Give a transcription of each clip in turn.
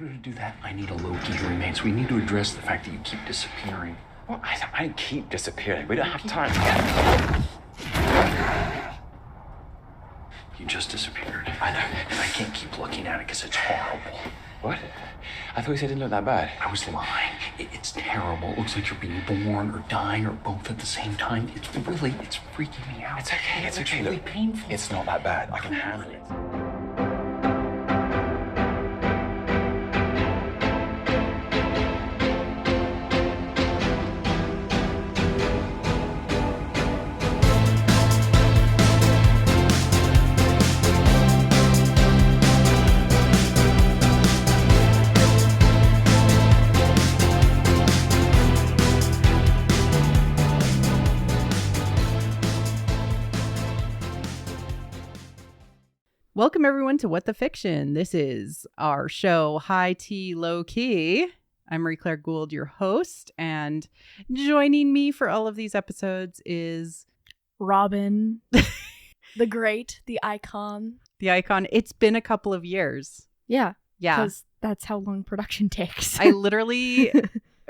order to do that, I need a Loki to remain. So we need to address the fact that you keep disappearing. Well, I keep disappearing. We don't have time. You just disappeared. I know. And I can't keep looking at it because it's horrible. What? I thought you said it didn't look that bad. I was lying. It's terrible. It looks like you're being born or dying or both at the same time. It's freaking me out. It's okay. It's okay. really Look, painful. it's not that bad. I can handle it. Welcome everyone to What the Fiction. This is our show, High Tea, Low Key. I'm Marie-Claire Gould, your host, and joining me for all of these episodes is Robin, the great, the icon. the icon. It's been a couple of years. Yeah. Yeah. Because that's how long production takes. I literally,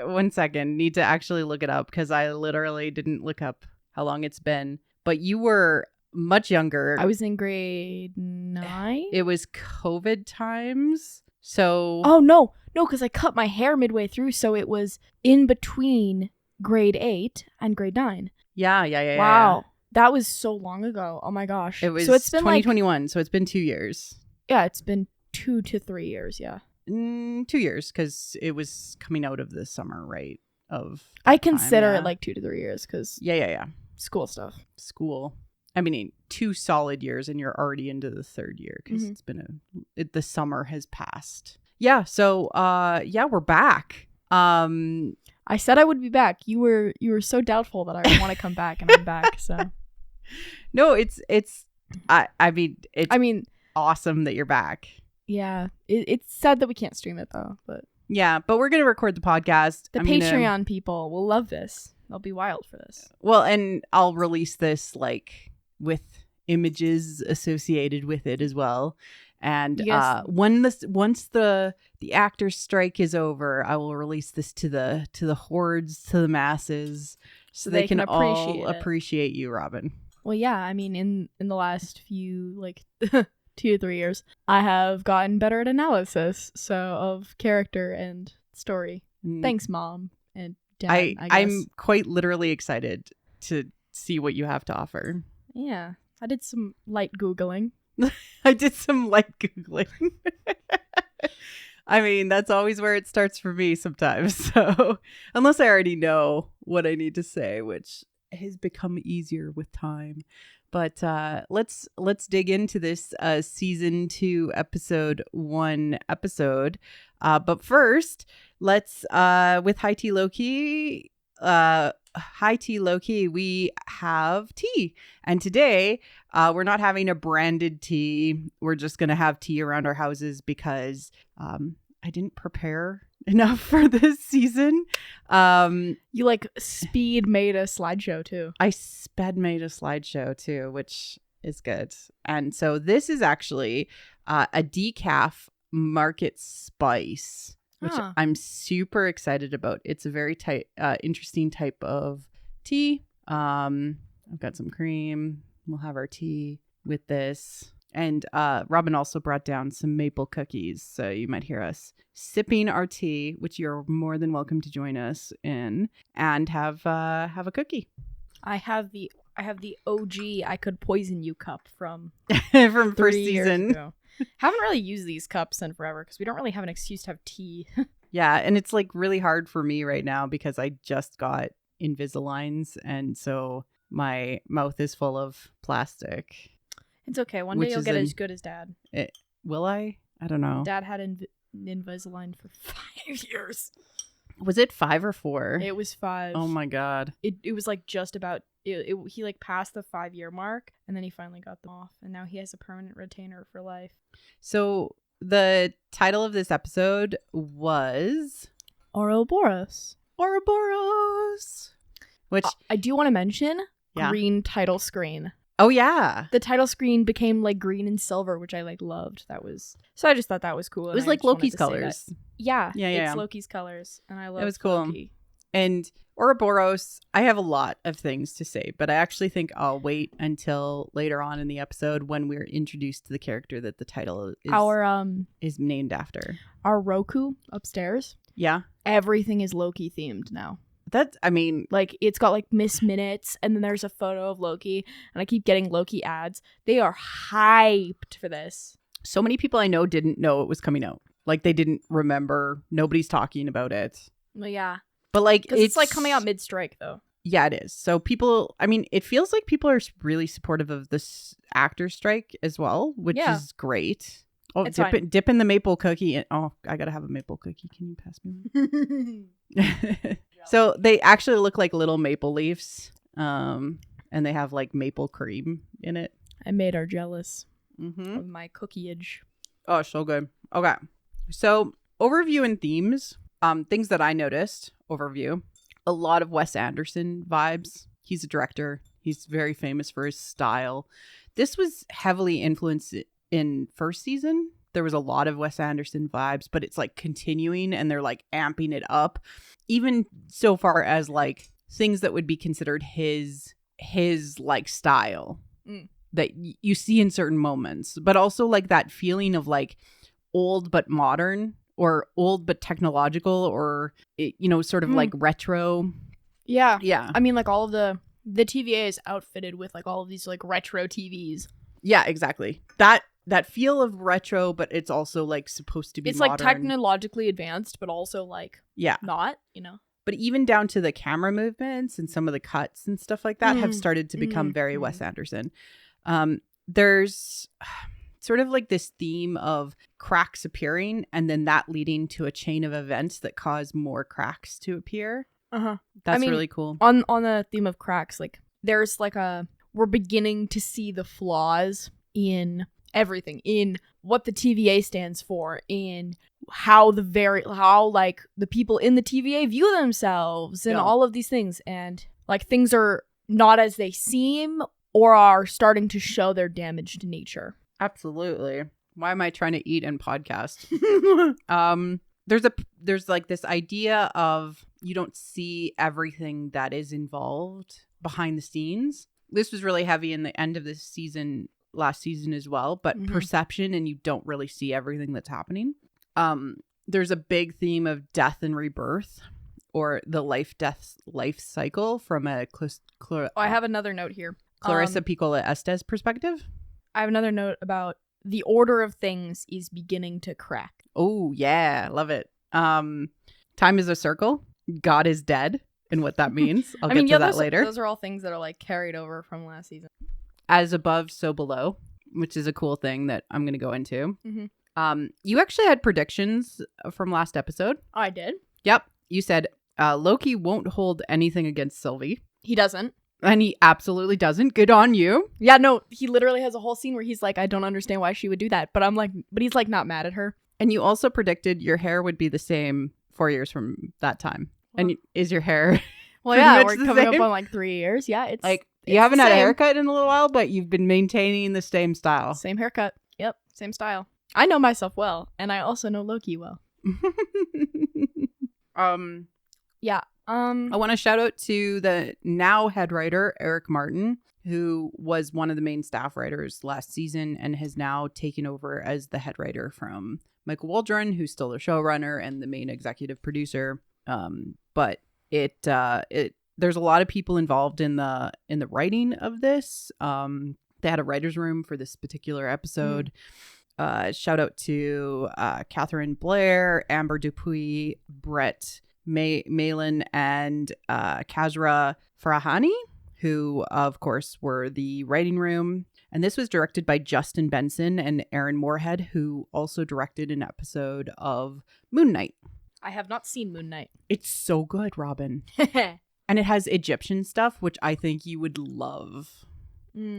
one second, need to actually look it up because I literally didn't look up how long it's been. But you were much younger. I was in grade 9. It was COVID times. So Oh, no, because I cut my hair midway through, so it was in between grade 8 and grade 9. yeah. Wow. That was so long ago. Oh my gosh. It was so it's been 2021, so it's been 2 years. Yeah, it's been 2 to 3 years, yeah. 2 years, because it was coming out of the summer, right? I consider yeah. it like 2 to 3 years because Yeah. school stuff. School. I mean, 2 solid years, and you're already into the 3rd year because it's been the summer has passed. Yeah. So, we're back. I said I would be back. You were so doubtful that I would want to come back, and I'm back. So No, it's I mean, awesome that you're back. yeah, it's sad that we can't stream it though. But Yeah, but we're gonna record the podcast. the Patreon people will love this. They'll be wild for this. Well, and I'll release this like with images associated with it as well. And Yes. once the actors strike is over, I will release this to the hordes, to the masses, so they can all appreciate you, Robin. Well, yeah, I mean, in the last few like 2 to 3 years, I have gotten better at analysis, so of character and story. Thanks, Mom and Dad. I guess. I'm quite literally excited to see what you have to offer. Yeah, I did some light Googling. I did some light Googling. I mean, that's always where it starts for me sometimes. So unless I already know what I need to say, which has become easier with time. But let's dig into this season 2, episode 1 episode. But first, let's with High Tea Low Key. High Tea Low Key, we have tea, and today we're not having a branded tea. We're just gonna have tea around our houses because I didn't prepare enough for this season. You like speed made a slideshow too. I made a slideshow too, which is good. And so this is actually a decaf market spice, which I'm super excited about. It's a very interesting type of tea. I've got some cream. We'll have our tea with this. And Robin also brought down some maple cookies. So you might hear us sipping our tea, which you're more than welcome to join us in, and have a cookie. I have the OG I Could Poison You cup from from 3 first years season. ago. Haven't really used these cups in forever because we don't really have an excuse to have tea. Yeah, and it's like really hard for me right now because I just got Invisaligns, and so my mouth is full of plastic. It's okay. One day you'll get as good as Dad. Will I? I don't know. Dad had Invisalign for 5 years. Was it 5 or 4? It was 5. Oh my god. It was like just about he like passed the 5-year mark, and then he finally got them off, and now he has a permanent retainer for life. So the title of this episode was Ouroburos. Which I do want to mention Yeah. green title screen. Oh yeah. The title screen became like green and silver, which I like loved. So I just thought that was cool. It was like Loki's colors. Yeah, Yeah, it's yeah. Loki's colors, and I love was cool. Loki. And Ouroburos, I have a lot of things to say, but I actually think I'll wait until later on in the episode when we're introduced to the character that the title is named after. Our Roku upstairs, Yeah. everything is Loki themed now. That's, I mean, Like, it's got like Miss Minutes, and then there's a photo of Loki, and I keep getting Loki ads. They are hyped for this. so many people I know didn't know it was coming out. Like, they didn't remember. Nobody's talking about it. Well, yeah, But like, because it's like coming out mid-strike though. Yeah, it is. So people, I mean, it feels like people are really supportive of this actor strike as well, which Yeah. is great. Oh, It's dip in the maple cookie. Oh, I gotta have a maple cookie. Can you pass me one? So they actually look like little maple leaves, and they have like maple cream in it. I made her jealous Mm-hmm. of my cookieage. Oh, so good. Okay, so overview and themes. Things that I noticed. Overview. A lot of Wes Anderson vibes. He's a director. He's very famous for his style. This was heavily influenced in first season. There was a lot of Wes Anderson vibes, but it's like continuing and they're like amping it up. Even so far as like things that would be considered his like style that you see in certain moments, but also like that feeling of like old but modern or old but technological or, sort of like retro. Yeah. Yeah. I mean, like all of the TVA is outfitted with like all of these like retro TVs. Yeah, exactly. That feel of retro, but it's also like supposed to be It's modern. like technologically advanced, but also like Yeah. not, you know? But even down to the camera movements and some of the cuts and stuff like that have started to become very Wes Anderson. There's sort of like this theme of cracks appearing and then that leading to a chain of events that cause more cracks to appear. Uh-huh. That's I mean, really cool. On the theme of cracks, like there's like we're beginning to see the flaws in everything, in what the TVA stands for, in how like the people in the TVA view themselves and all of these things, and like things are not as they seem or are starting to show their damaged nature. Absolutely. Why am I trying to eat and podcast? There's like this idea of you don't see everything that is involved behind the scenes. This was really heavy in the end of this season, last season as well, but perception, and you don't really see everything that's happening. There's a big theme of death and rebirth, or the life cycle from a I have another note here. Clarissa Piccola Estes perspective. I have another note about the order of things is beginning to crack. Oh yeah, love it. Time is a circle. God is dead, and what that means. I'll get to that later. Those are all things that are like carried over from last season. As above, so below, which is a cool thing that I'm going to go into. Mm-hmm. You actually had predictions from last episode. I did. Yep. You said Loki won't hold anything against Sylvie. He doesn't. And he absolutely doesn't. Good on you. Yeah, no, he literally has a whole scene where he's like, I don't understand why she would do that. But he's like not mad at her. And you also predicted your hair would be the same 4 years from that time. And is your hair well, yeah, we're the coming same? up on like 3 years. Yeah, it's like it's you haven't the had a same. haircut in a little while, but you've been maintaining the same style. Same haircut. Yep, same style. I know myself well, and I also know Loki well. Yeah. I want to shout out to the now head writer, Eric Martin, who was one of the main staff writers last season and has now taken over as the head writer from Michael Waldron, who's still the showrunner and the main executive producer. But there's a lot of people involved in the writing of this. They had a writer's room for this particular episode. Shout out to Catherine Blair, Amber Dupuy, Brett Malin, and Kazra Farahani, who, of course, were the writing room. And this was directed by Justin Benson and Aaron Moorhead, who also directed an episode of Moon Knight. I have not seen Moon Knight. It's so good, Robin. And it has Egyptian stuff, which I think you would love.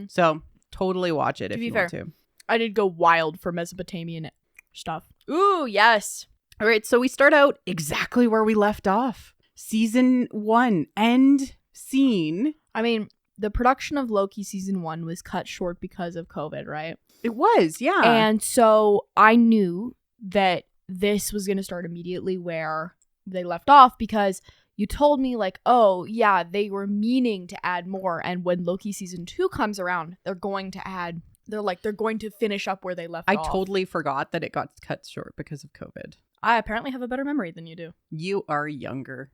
So totally watch it if you want to. I did go wild for Mesopotamian stuff. Ooh, yes. All right, so we start out exactly where we left off. Season 1, end scene. I mean, the production of Loki season 1 was cut short because of COVID, right? It was, yeah. And so I knew that this was going to start immediately where they left off, because you told me like, oh yeah, they were meaning to add more, and when Loki season 2 comes around, they're going to finish up where they left off. I totally forgot that it got cut short because of COVID. I apparently have a better memory than you do. You are younger.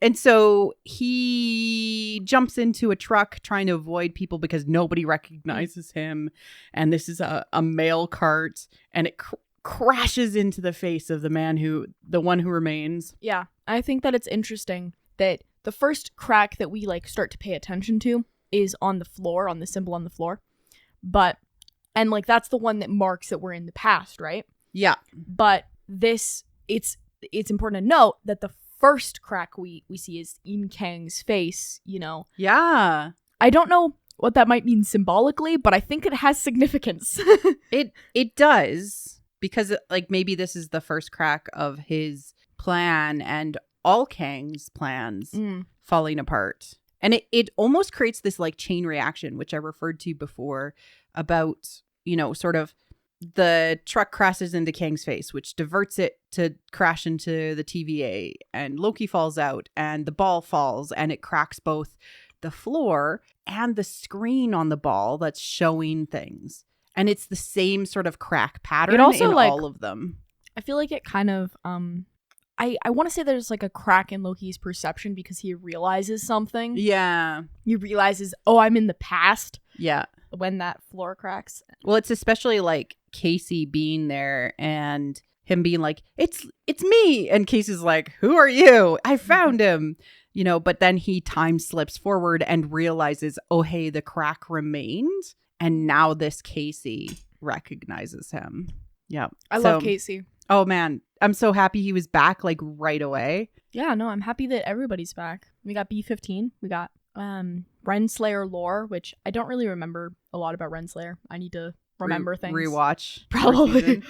And so he jumps into a truck trying to avoid people because nobody recognizes him. And this is a mail cart, and it crashes into the face of the one who remains. Yeah, I think that it's interesting that the first crack that we like start to pay attention to is on the floor, on the symbol on the floor. And like that's the one that marks that we're in the past, right? Yeah. But it's important to note that the first crack we see is in Kang's face, you know. Yeah. I don't know what that might mean symbolically, but I think it has significance. It does, because like maybe this is the first crack of his plan and all Kang's plans falling apart. And it almost creates this like chain reaction, which I referred to before about, you know, sort of the truck crashes into Kang's face, which diverts it to crash into the TVA, and Loki falls out and the ball falls and it cracks both the floor and the screen on the ball that's showing things. And it's the same sort of crack pattern in all of them. I feel like it kind of, I want to say there's like a crack in Loki's perception because he realizes something. Yeah. He realizes, oh, I'm in the past. Yeah. When that floor cracks. Well, it's especially like Casey being there and him being like, it's me. And Casey's like, who are you? I found him. You know, but then he time slips forward and realizes, oh, hey, the crack remained. And now this Casey recognizes him. Yeah. I love Casey. Oh, man. I'm so happy he was back like right away. Yeah, no, I'm happy that everybody's back. We got B-15. We got Renslayer lore, which I don't really remember a lot about Renslayer. I need to remember things. Rewatch. Probably.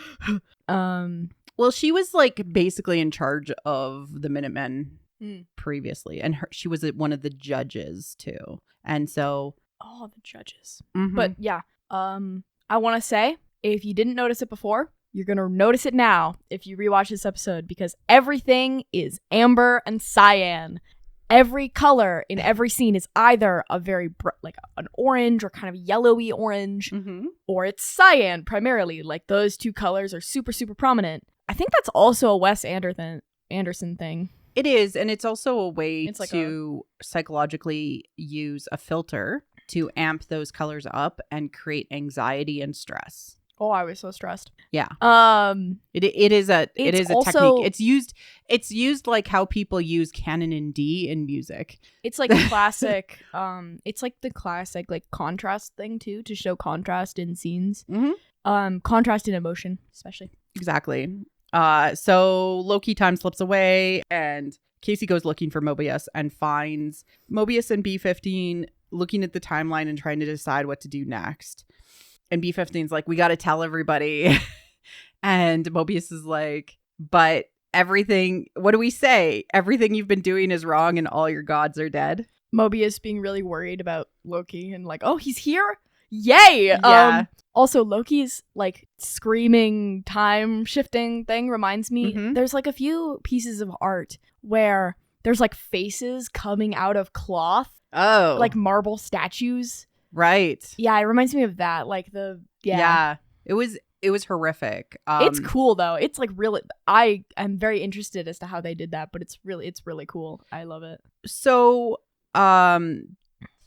Well, she was like basically in charge of the Minutemen previously, and she was one of the judges too. And so the judges. But yeah, I want to say, if you didn't notice it before, you're gonna notice it now if you rewatch this episode, because everything is amber and cyan. Every color in every scene is either a very like an orange or kind of yellowy orange, or it's cyan primarily. Like those two colors are super, super prominent. I think that's also a Wes Anderson thing. It is, and it's also a way to psychologically use a filter to amp those colors up and create anxiety and stress. Oh, I was so stressed. Yeah. It is a technique. It's used like how people use Canon and D in music. It's like classic. It's like the classic like contrast thing too, to show contrast in scenes. Contrast in emotion, especially. Exactly. So Loki time slips away, and Casey goes looking for Mobius and finds Mobius and B-15 looking at the timeline and trying to decide what to do next. And B-15's like, we got to tell everybody. And Mobius is like, but everything, what do we say? Everything you've been doing is wrong and all your gods are dead. Mobius being really worried about Loki and like, oh, he's here? Yay! Yeah. Also, Loki's like screaming time shifting thing reminds me, there's like a few pieces of art where there's like faces coming out of cloth. Oh. Like marble statues. Right. Yeah, it reminds me of that. Like Yeah. It was horrific. It's cool though. It's like really, I am very interested as to how they did that, but it's really cool. I love it. So,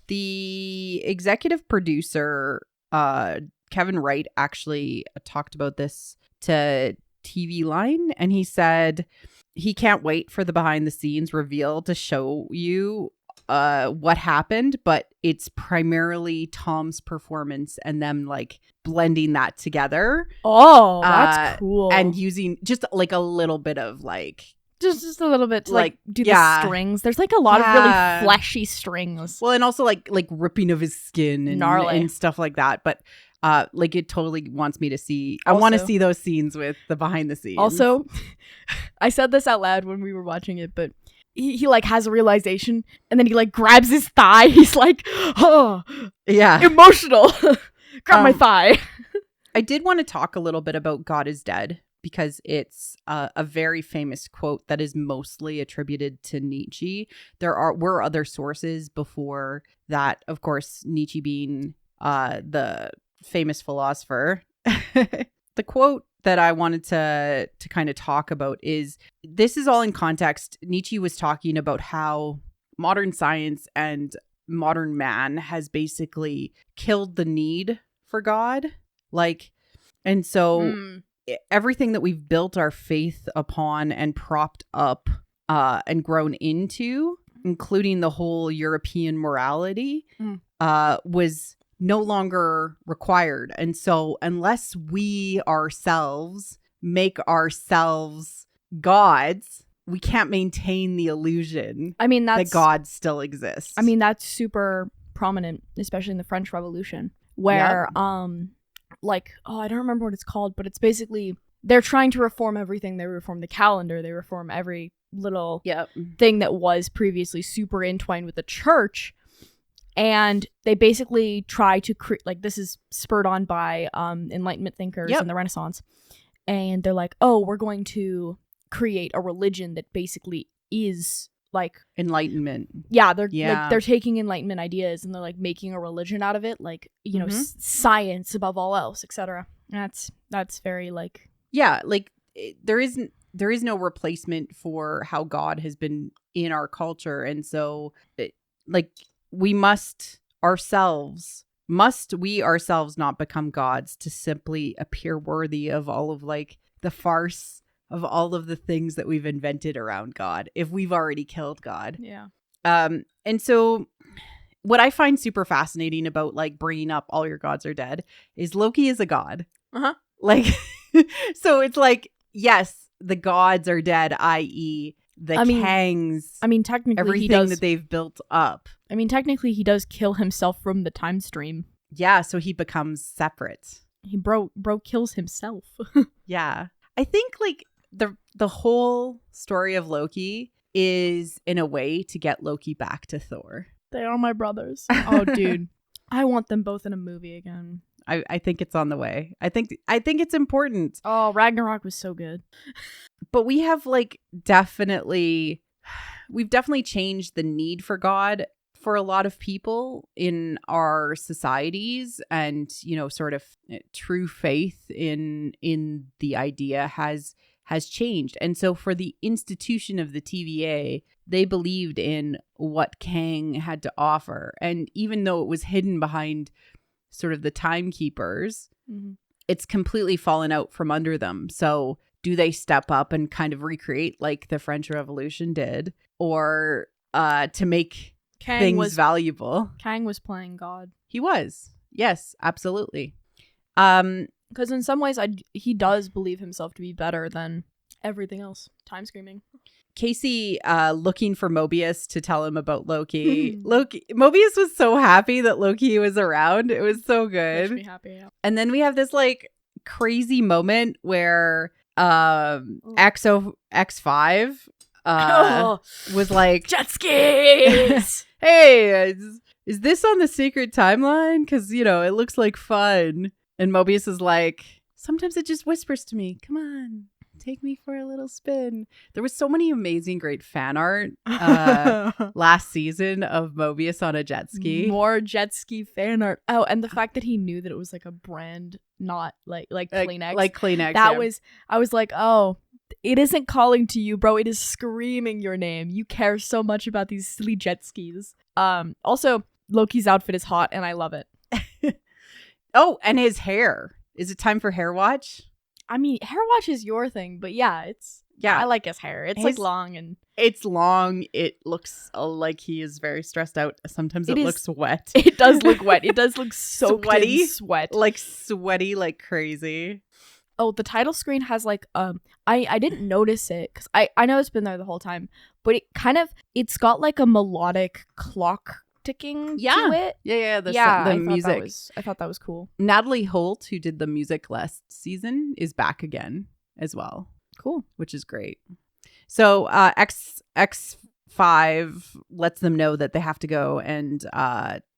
the executive producer, Kevin Wright, actually talked about this to TV Line, and he said he can't wait for the behind the scenes reveal to show you what happened, but it's primarily Tom's performance and them like blending that together. Oh, that's cool. And using just like a little bit of like just a little bit to like do the strings. There's like a lot of really fleshy strings. Well, and also like ripping of his skin and gnarly and stuff like that. But like it totally wants me to see. I want to see those scenes with the behind the scenes. Also, I said this out loud when we were watching it, but he like has a realization and then he like grabs his thigh. He's like, oh, yeah, emotional. Grab my thigh. I did want to talk a little bit about God is Dead, because it's a very famous quote that is mostly attributed to Nietzsche. Were other sources before that, of course, Nietzsche being the famous philosopher. The quote that I wanted to kind of talk about is, this is all in context. Nietzsche was talking about how modern science and modern man has basically killed the need for God. And so everything that we've built our faith upon and propped up and grown into, including the whole European morality, was no longer required. And so unless we ourselves make ourselves gods, we can't maintain the illusion that God still exists. I mean, that's super prominent, especially in the French Revolution, where I don't remember what it's called, but it's basically they're trying to reform everything. They reform the calendar, they reform every little thing that was previously super entwined with the church. And they basically try to create, this is spurred on by Enlightenment thinkers in the Renaissance. And they're like, oh, we're going to create a religion that basically is Enlightenment. Yeah, they're taking Enlightenment ideas and they're making a religion out of it, science above all else, etc. That's very there is no replacement for how God has been in our culture. And so we must we ourselves not become gods to simply appear worthy of all of the farce of all of the things that we've invented around God, if we've already killed God. Yeah. And so what I find super fascinating about bringing up all your gods are dead is Loki is a god. Uh-huh. So it's yes, the gods are dead, i.e. Kangs. I mean, technically everything that they've built up. I mean, technically he does kill himself from the time stream. Yeah, so he becomes separate. He bro kills himself. Yeah. I think the whole story of Loki is in a way to get Loki back to Thor. They are my brothers. Oh, dude. I want them both in a movie again. I think it's on the way. I think it's important. Oh, Ragnarok was so good. But we have definitely changed the need for God for a lot of people in our societies, and sort of true faith in the idea has changed. And so for the institution of the TVA, they believed in what Kang had to offer. And even though it was hidden behind sort of the timekeepers, it's completely fallen out from under them. So do they step up and kind of recreate like the French Revolution did, or to make things valuable? Kang was playing God. He was. Yes, absolutely. Because in some ways, he does believe himself to be better than everything else. Time screaming. Casey looking for Mobius to tell him about Loki. Mobius was so happy that Loki was around. It was so good. Makes me happy, yeah. And then we have this crazy moment where X5 was like, jet skis. Hey, is this on the secret timeline? Because it looks like fun. And Mobius is like, sometimes it just whispers to me, come on, take me for a little spin. There was so many amazing, great fan art last season of Mobius on a jet ski. More jet ski fan art. Oh, and the fact that he knew that it was like a brand, not like Kleenex. Like Kleenex. I was like, oh, it isn't calling to you, bro. It is screaming your name. You care so much about these silly jet skis. Also, Loki's outfit is hot and I love it. Oh, and his hair. Is it time for hair watch? I mean, hair watch is your thing, but yeah, I like his hair. It's long and it's long. It looks like he is very stressed out. Sometimes it looks wet. It does look wet. It does look soaked sweaty, in sweat, sweaty like crazy. Oh, the title screen has I didn't notice it because I know it's been there the whole time, but it's got like a melodic clock ticking to it. The music. I thought that was cool. Natalie Holt, who did the music last season, is back again as well. Cool. Which is great. So X5 lets them know that they have to go and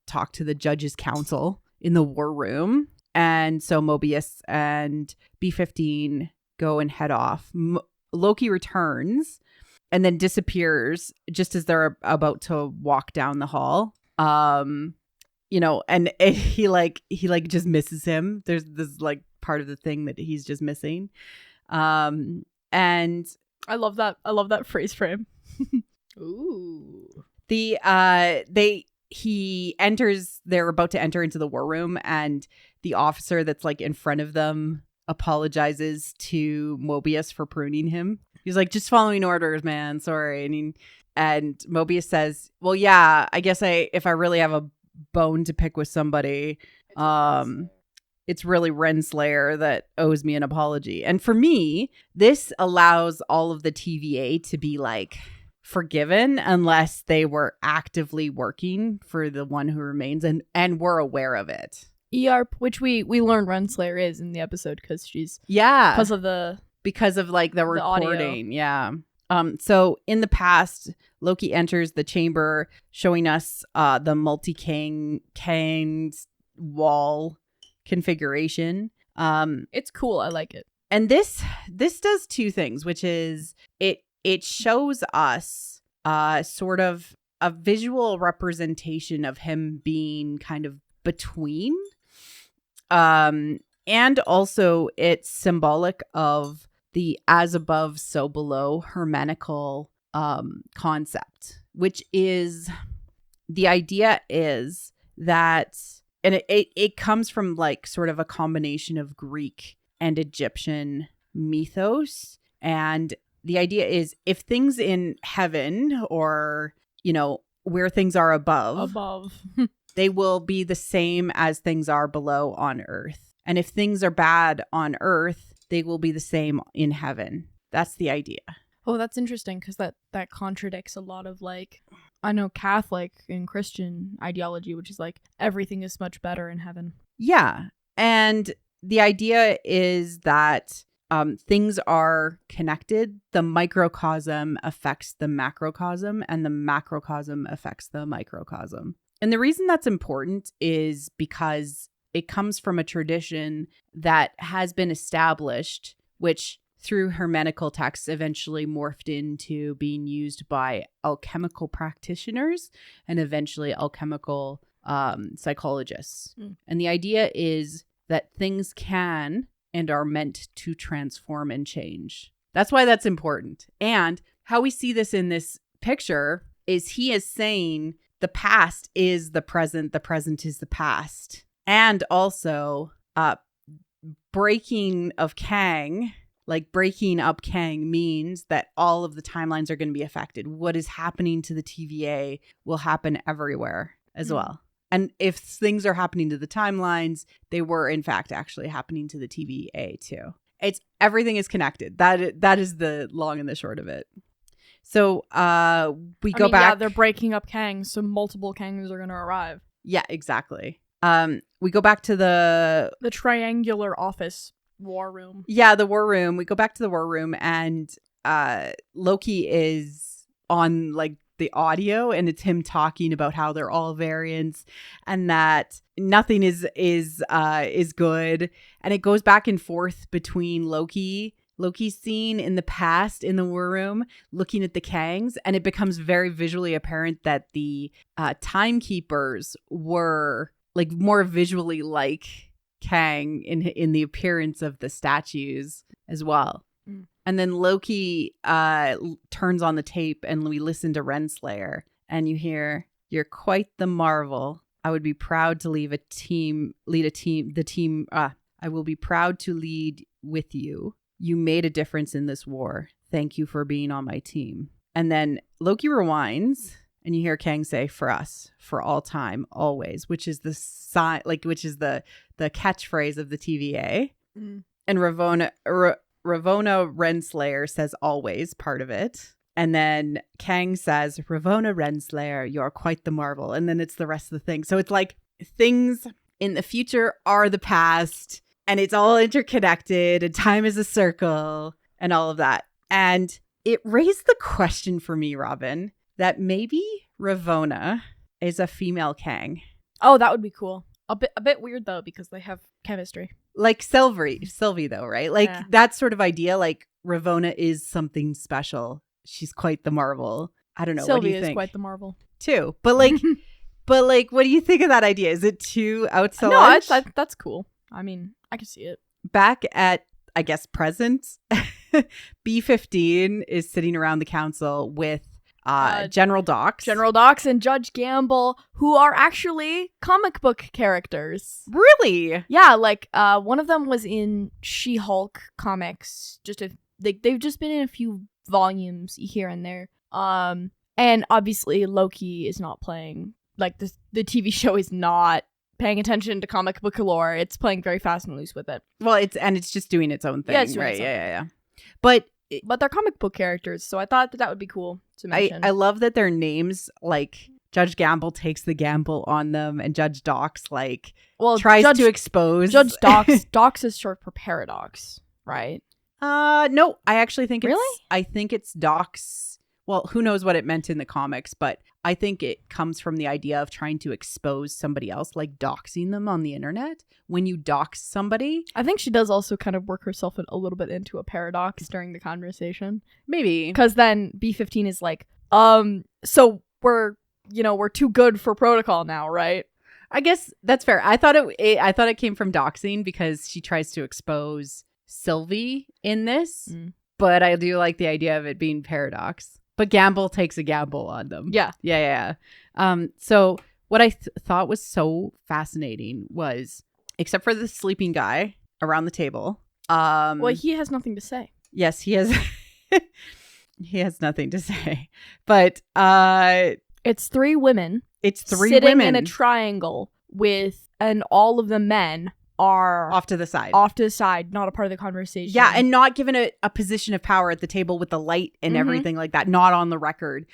talk to the judge's council in the war room. And so Mobius and B-15 go and head off. Loki returns and then disappears just as they're about to walk down the hall. You know, and he just misses him. There's this like part of the thing that he's just missing. And I love that phrase frame. Ooh. He enters, they're about to enter into the war room, and the officer that's like in front of them apologizes to Mobius for pruning him. He's like, just following orders, man. Sorry. And Mobius says, well, yeah, I guess if I really have a bone to pick with somebody, it's really Renslayer that owes me an apology. And for me, this allows all of the TVA to be like forgiven unless they were actively working for the one who remains and were aware of it. EARP, which we learned Renslayer is in the episode because she's because of like the recording. Yeah. So in the past, Loki enters the chamber, showing us the multi-Kang's wall configuration. It's cool. I like it. And this does two things, which is it shows us sort of a visual representation of him being kind of between. And also it's symbolic of the as above, so below Hermenical concept, which is the idea is that, and it comes from like sort of a combination of Greek and Egyptian mythos. And the idea is if things in heaven or, you know, where things are above, they will be the same as things are below on earth. And if things are bad on earth, they will be the same in heaven. That's the idea. Oh, that's interesting because that contradicts a lot of like, I know Catholic and Christian ideology, which is like everything is much better in heaven. Yeah. And the idea is that things are connected. The microcosm affects the macrocosm and the macrocosm affects the microcosm. And the reason that's important is because it comes from a tradition that has been established, which through Hermenical texts eventually morphed into being used by alchemical practitioners and eventually alchemical psychologists. And the idea is that things can and are meant to transform and change. That's why that's important. And how we see this in this picture is he is saying the past is the present is the past. And also breaking of Kang, like breaking up Kang means that all of the timelines are going to be affected. What is happening to the TVA will happen everywhere as well. And if things are happening to the timelines, they were in fact actually happening to the TVA too. Everything is connected. That is the long and the short of it. So we go back. Yeah, they're breaking up Kangs, so multiple Kangs are going to arrive. Yeah, exactly. We go back to the triangular office war room. Yeah, the war room. We go back to the war room, and Loki is on like the audio, and it's him talking about how they're all variants and that nothing is good. And it goes back and forth between Loki's scene in the past in the war room, looking at the Kangs, and it becomes very visually apparent that the timekeepers were like more visually like Kang in the appearance of the statues as well. And then Loki turns on the tape and we listen to Renslayer, and you hear, "You're quite the marvel. I would be proud to lead a team. I will be proud to lead with you. You made a difference in this war. Thank you for being on my team." And then Loki rewinds, and you hear Kang say, "For us, for all time, always," which is the catchphrase of the TVA. And Ravonna Renslayer says "always," part of it. And then Kang says, "Ravonna Renslayer, you're quite the marvel." And then it's the rest of the thing. So it's like things in the future are the past, and it's all interconnected, and time is a circle, and all of that. And it raised the question for me, Robin, that maybe Ravonna is a female Kang. Oh, that would be cool. A bit weird though because they have chemistry. Like Sylvie though, right? Like Yeah. that sort of idea. Like Ravonna is something special. She's quite the marvel. I don't know. What do Sylvie you is think? quite the marvel. Too, but like, what do you think of that idea? Is it too outside? No, that's cool. I mean, I can see it. Back at, I guess, present, B-15 is sitting around the council with General Dox. General Dox and Judge Gamble, who are actually comic book characters. Really? Yeah, like one of them was in She-Hulk comics. They've just been in a few volumes here and there. And obviously Loki is not playing, like the TV show is not paying attention to comic book lore. It's playing very fast and loose with it. Well, it's just doing its own thing. Yeah, it's doing right. its own Yeah. But they're comic book characters, so I thought that would be cool to mention. I love that their names, like Judge Gamble takes the gamble on them, and Judge Dox tries to expose. Judge Dox. Dox is short for paradox, right? No, I actually think Really? I think it's Dox. Well, who knows what it meant in the comics, but I think it comes from the idea of trying to expose somebody else, like doxing them on the internet. When you dox somebody, I think she does also kind of work herself a little bit into a paradox during the conversation. maybe. Because then B-15 is like, so we're too good for protocol now, right? I guess that's fair. I thought it came from doxing because she tries to expose Sylvie in this, but I do like the idea of it being paradox. But Gamble takes a gamble on them. Yeah. Yeah. So what I thought was so fascinating was, except for the sleeping guy around the table. Well, he has nothing to say. Yes, he has. He has nothing to say. But It's three women. it's three sitting women in a triangle and all of the men are off to the side. off to the side, not a part of the conversation. Yeah, and not given a position of power at the table with the light and Mhm. everything like that. Not on the record.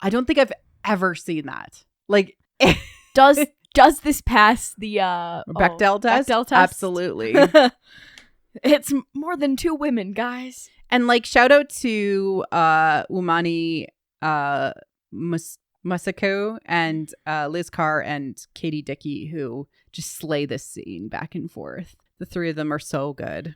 I don't think I've ever seen that. Like, does this pass the Bechdel test? Bechdel test? Absolutely. It's more than two women, guys. And like, shout out to Umani Masako and Liz Carr and Katie Dickey, who just slay this scene back and forth. The three of them are so good.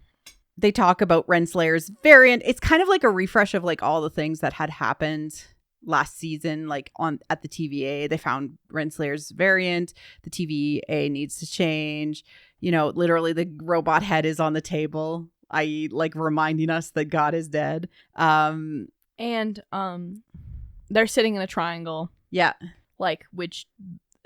They talk about Renslayer's variant. It's kind of like a refresh of like all the things that had happened last season, like at the TVA. They found Renslayer's variant. The TVA needs to change. Literally the robot head is on the table, i.e. like reminding us that God is dead. And they're sitting in a triangle. Yeah. Like, which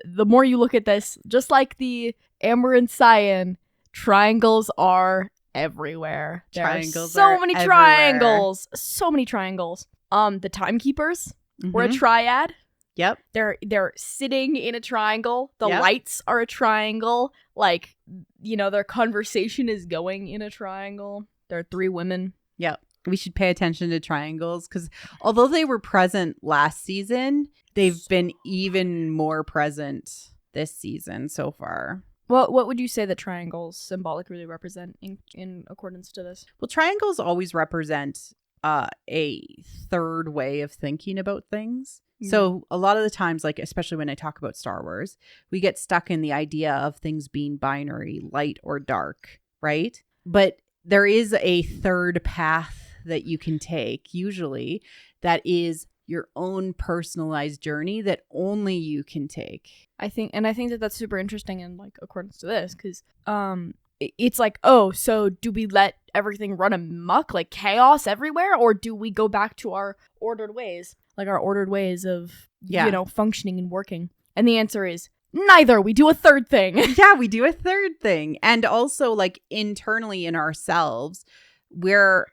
the more you look at this, just like the Amber and Cyan, triangles are everywhere. There Triangles are are so many everywhere. triangles. So many triangles. The timekeepers were a Mhm. triad. Yep. They're sitting in a triangle. The Yep. lights are a triangle. Like, their conversation is going in a triangle. There are three women. Yep. We should pay attention to triangles because although they were present last season, they've been even more present this season so far. What would you say the triangles symbolically represent in accordance to this? Well, triangles always represent a third way of thinking about things. So a lot of the times, like especially when I talk about Star Wars, we get stuck in the idea of things being binary, light or dark, right? But there is a third path that you can take, usually, that is your own personalized journey that only you can take. I think that that's super interesting in like accordance to this, because it's like, oh, so do we let everything run amok, like chaos everywhere, or do we go back to our ordered ways, like our ordered ways of functioning and working? And the answer is neither. We do a third thing. Yeah, we do a third thing. And also like internally in ourselves, where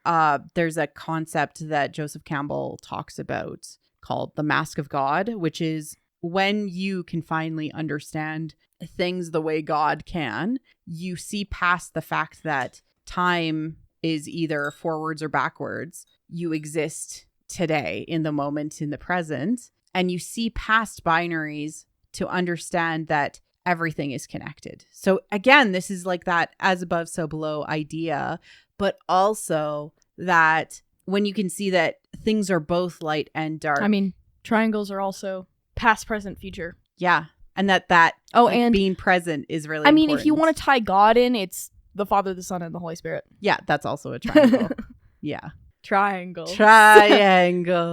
there's a concept that Joseph Campbell talks about called the Mask of God, which is when you can finally understand things the way God can, you see past the fact that time is either forwards or backwards. You exist today in the moment, in the present, and you see past binaries to understand that everything is connected. So again, this is like that as above, so below idea, but also that when you can see that things are both light and dark. I mean, triangles are also past, present, future. Yeah. and that and being present is really I mean, if you important. want to tie God in, it's the Father, the Son, and the Holy Spirit. Yeah, that's also a triangle. Yeah. Triangles. Triangles.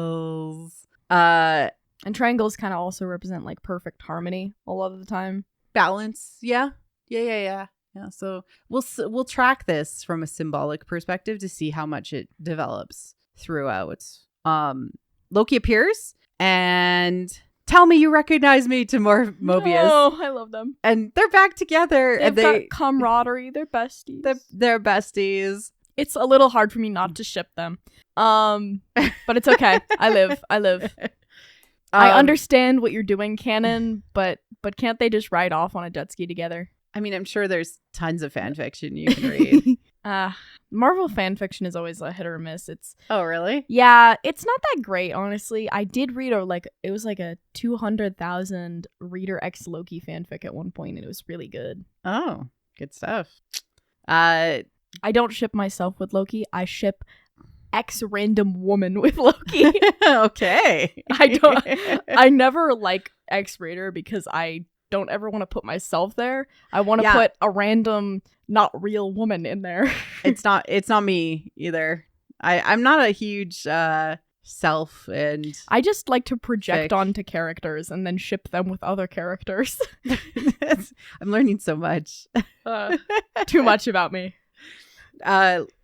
And triangles kind of also represent like perfect harmony a lot of the time. Balance. Yeah. Yeah. So we'll track this from a symbolic perspective to see how much it develops throughout. Loki appears and tell me you recognize me to Mobius. Oh, I love them. And they're back together. They've and got camaraderie. They're besties. They're besties. It's a little hard for me not to ship them. But it's okay. I live. I understand what you're doing, canon, but can't they just ride off on a jet ski together? I mean, I'm sure there's tons of fan fiction you can read. Marvel fan fiction is always a hit or a miss. Oh, really? Yeah, it's not that great, honestly. I did read it was like a 200,000 reader X Loki fanfic at one point, and it was really good. Oh, good stuff. I don't ship myself with Loki. I ship X random woman with Loki. Okay. I never like X reader because I don't ever want to put myself there. I want to put a random, not real woman in there. It's not me either. I'm not a huge self, and I just like to project onto characters and then ship them with other characters. I'm learning so much. Too much about me.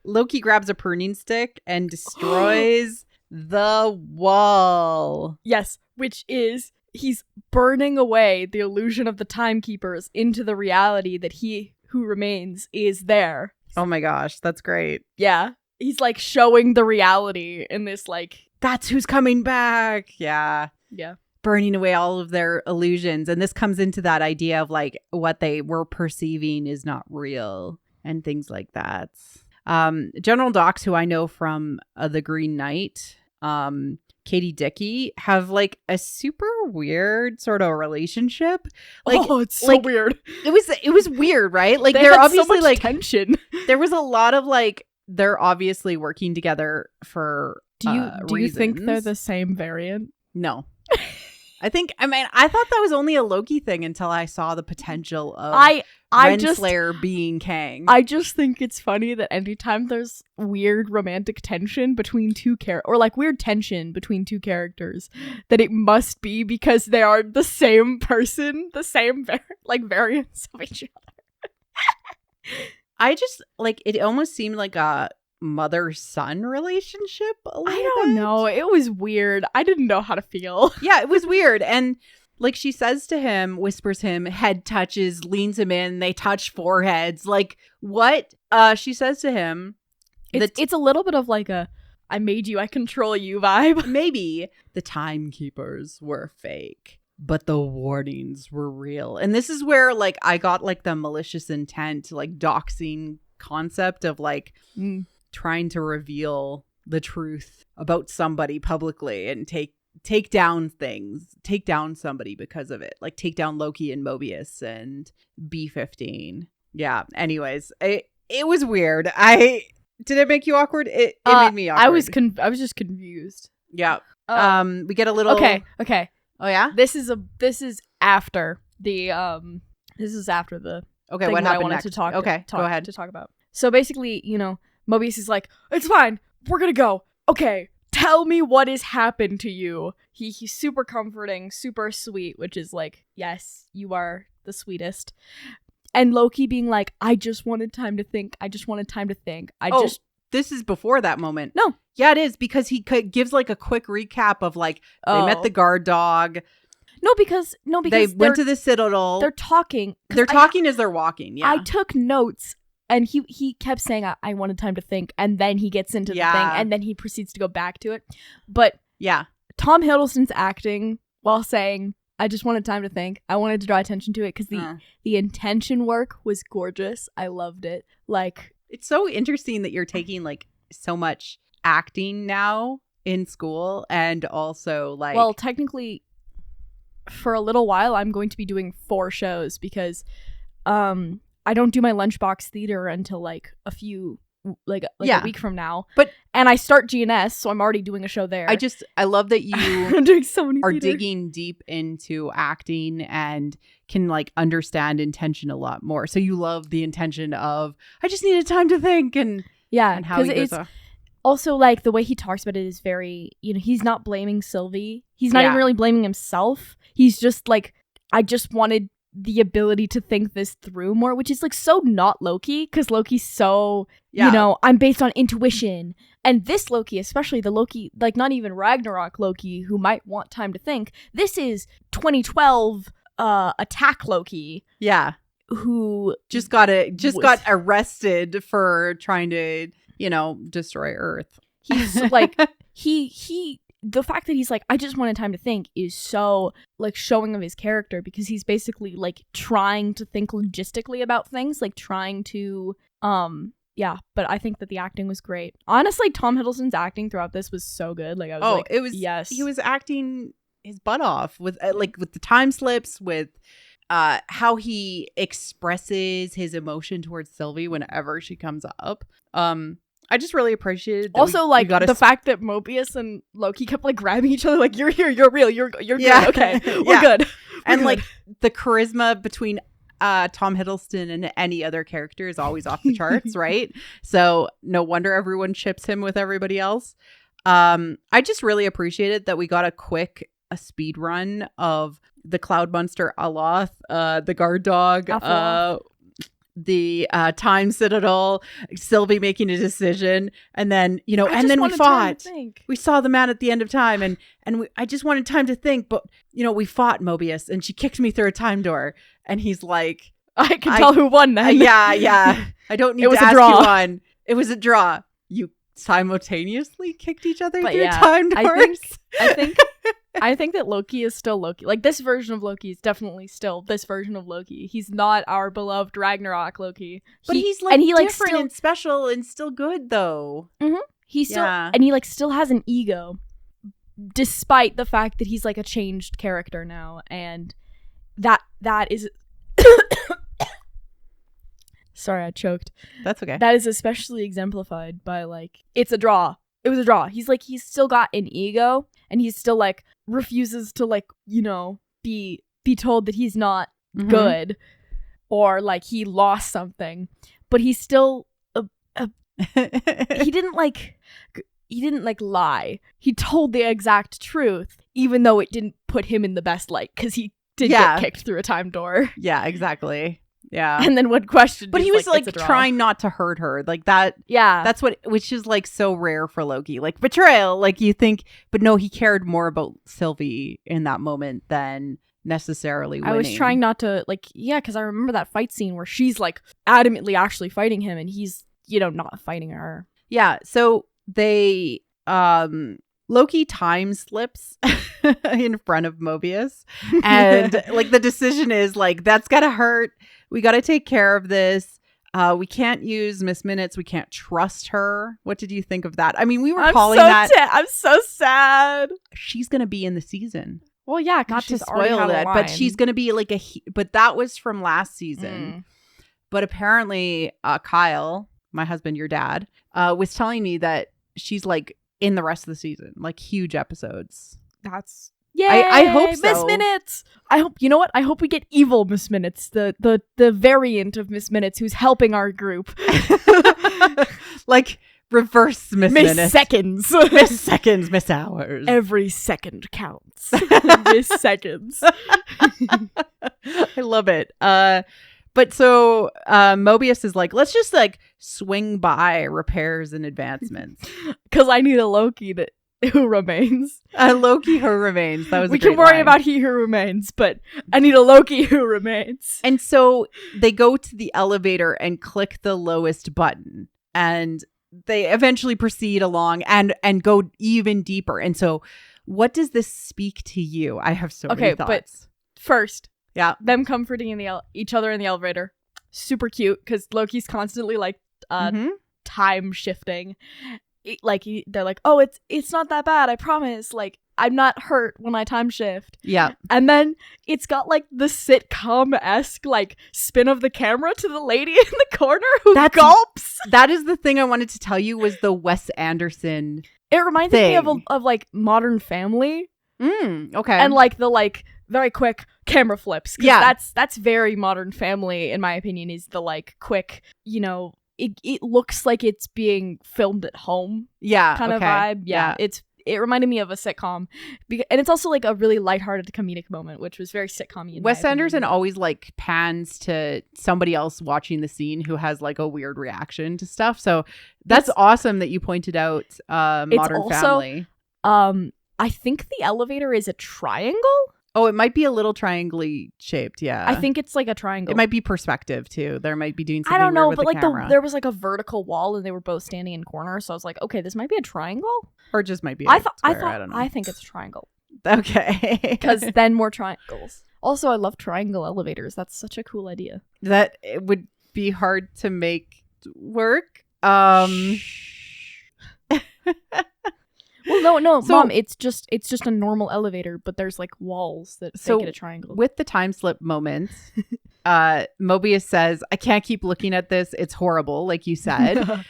Loki grabs a pruning stick and destroys the wall. Yes, which is he's burning away the illusion of the timekeepers into the reality that he who remains is there. Oh my gosh, that's great. Yeah. He's like showing the reality in this like, that's who's coming back. Yeah. Yeah. Burning away all of their illusions. And this comes into that idea of like what they were perceiving is not real and things like that. General Docs, who I know from The Green Knight, Katie Dickey, have like a super weird sort of relationship. Like, oh, it's so weird. It was weird, right? Like they they're had obviously so much like tension. There was a lot of like they're obviously working together for do you think they're reasons. the same variant? No. I thought that was only a Loki thing until I saw the potential of Renslayer being Kang. I just think it's funny that anytime there's weird romantic tension between two or like weird tension between two characters, that it must be because they are the same person, the same variants of each other. I just like it almost seemed like a mother-son relationship a little I don't know. It was weird. I didn't know how to feel. Yeah, it was weird. And like she says to him, whispers him, head touches, leans him in, they touch foreheads. Like what she says to him. It's a little bit of like a I made you, I control you vibe. Maybe the timekeepers were fake, but the warnings were real. And this is where like I got like the malicious intent, like doxing concept of like trying to reveal the truth about somebody publicly and take down things, take down somebody because of it, like take down Loki and Mobius and B-15. Yeah. Anyways, it was weird. Did it make you awkward? It made me awkward. I was just confused. Yeah. We get a little. Okay. Oh yeah. This is after the Okay. thing What that happened I wanted next? to talk. Okay. Go ahead. To talk about. So basically, Mobius is like, it's fine. We're gonna go. Okay. Tell me what has happened to you. He's super comforting, super sweet, which is like, yes, you are the sweetest. And Loki being like, I just wanted time to think. This is before that moment. No. Yeah, it is because he gives like a quick recap of like they met the guard dog. No, because they went to the Citadel. They're talking. They're talking as they're walking. Yeah. I took notes. And he kept saying, I wanted time to think. And then he gets into the thing. And then he proceeds to go back to it. But yeah, Tom Hiddleston's acting while saying, I just wanted time to think. I wanted to draw attention to it because the intention work was gorgeous. I loved it. Like, it's so interesting that you're taking like so much acting now in school and also like. Well, technically, for a little while, I'm going to be doing 4 shows because I don't do my lunchbox theater until like a few like Yeah. a week from now. But- and I start GNS, so I'm already doing a show there. I love that you I'm doing so many are theater. digging deep into acting and can like understand intention a lot more. So you love the intention of I just needed time to think and Yeah, how he because goes it's also like the way he talks about it is very, he's not blaming Sylvie. He's not Yeah. even really blaming himself. He's just like, I just wanted the ability to think this through more, which is like so not Loki, because Loki's so, I'm based on intuition. And this Loki, especially the Loki, like not even Ragnarok Loki, who might want time to think, this is 2012 attack Loki. Yeah. Who Just got arrested for trying to, destroy Earth. He's like, the fact that he's like, I just wanted time to think is so like showing of his character, because he's basically like trying to think logistically about things, like trying to, but I think that the acting was great. Honestly, Tom Hiddleston's acting throughout this was so good. Like I was yes. He was acting his butt off with with the time slips, with how he expresses his emotion towards Sylvie whenever she comes up. I just really appreciated that also the fact that Mobius and Loki kept like grabbing each other, like, you're here, you're real, you're good, okay, we're good. And like the charisma between Tom Hiddleston and any other character is always off the charts, right? So no wonder everyone ships him with everybody else. I just really appreciated that we got a speed run of the Cloud Monster Aloth, the guard dog, the Time Citadel, Sylvie making a decision, and then and then we fought. We saw the man at the end of time, and I just wanted time to think, but we fought Mobius, and she kicked me through a time door, and he's like, I can tell who won then. Yeah. I don't need to ask who won. It was a draw. You simultaneously kicked each other through time doors. I think that Loki is still Loki. Like, this version of Loki is definitely still this version of Loki. He's not our beloved Ragnarok Loki. But he's different and special and still good, though. Mm-hmm. He's still, and he still has an ego, despite the fact that he's like a changed character now, and that is. Sorry, I choked. That's okay. That is especially exemplified by it's a draw. It was a draw. He's still got an ego, and he's still refuses to be told that he's not good, or he lost something. But he's still he didn't lie. He told the exact truth, even though it didn't put him in the best light, because he did get kicked through a time door. Yeah, exactly. Yeah. And then when questioned, but he was trying not to hurt her, like that. Yeah, that's which is so rare for Loki, betrayal. You think, but no, he cared more about Sylvie in that moment than necessarily winning. I was trying not to because I remember that fight scene where she's adamantly actually fighting him, and he's not fighting her. Yeah, so they Loki time slips in front of Mobius, and the decision is that's gotta hurt. We gotta take care of this. We can't use Miss Minutes. We can't trust her. What did you think of that? I mean, we were calling that. I'm so sad. She's gonna be in the season. Well, yeah, not to spoil it, but she's gonna be but that was from last season. But apparently, Kyle, my husband, your dad, was telling me that she's in the rest of the season, huge episodes. That's I hope so. Miss Minutes. I hope I hope we get evil Miss Minutes, the variant of Miss Minutes who's helping our group. Reverse Miss Minutes. Seconds. Miss Seconds, Miss Hours. Every second counts. Miss Seconds. I love it. But so Mobius is let's just swing by repairs and advancements. Because I need a Loki who remains. A Loki who remains. That was we can worry about he who remains, but I need a Loki who remains. And so they go to the elevator and click the lowest button, and they eventually proceed along and go even deeper. And so what does this speak to you? I have so many thoughts. But first, yeah, them comforting in each other in the elevator, super cute, because Loki's constantly time shifting. They're oh, it's not that bad, I promise. I'm not hurt when I time shift. Yeah. And then it's got like the sitcom-esque like spin of the camera to the lady in the corner who gulps. That is the thing I wanted to tell you was the Wes Anderson. It reminds me of like Modern Family. Okay. And like the like very quick camera flips. Yeah. That's very Modern Family, in my opinion, is the like quick, you know, it looks like it's being filmed at home. Yeah. Kind of vibe. Yeah. It reminded me of a sitcom. And it's also like a really lighthearted comedic moment, which was very sitcom-y. Wes Anderson always like pans to somebody else watching the scene who has like a weird reaction to stuff. So that's awesome that you pointed out Modern Family. I think the elevator is a triangle. Oh, it might be a little triangle-y shaped, yeah. I think it's like a triangle. It might be perspective too. There might be doing something I don't know, weird but with like the camera. there was like a vertical wall and they were both standing in corners, so I was like, okay, this might be a triangle. Or it just might be I don't know. I think it's a triangle. Okay. Because then more triangles. Also, I love triangle elevators. That's such a cool idea. That it would be hard to make work. Well, no, Mom, it's just a normal elevator, but there's like walls that make it a triangle. With the time slip moment, Mobius says, I can't keep looking at this. It's horrible, like you said.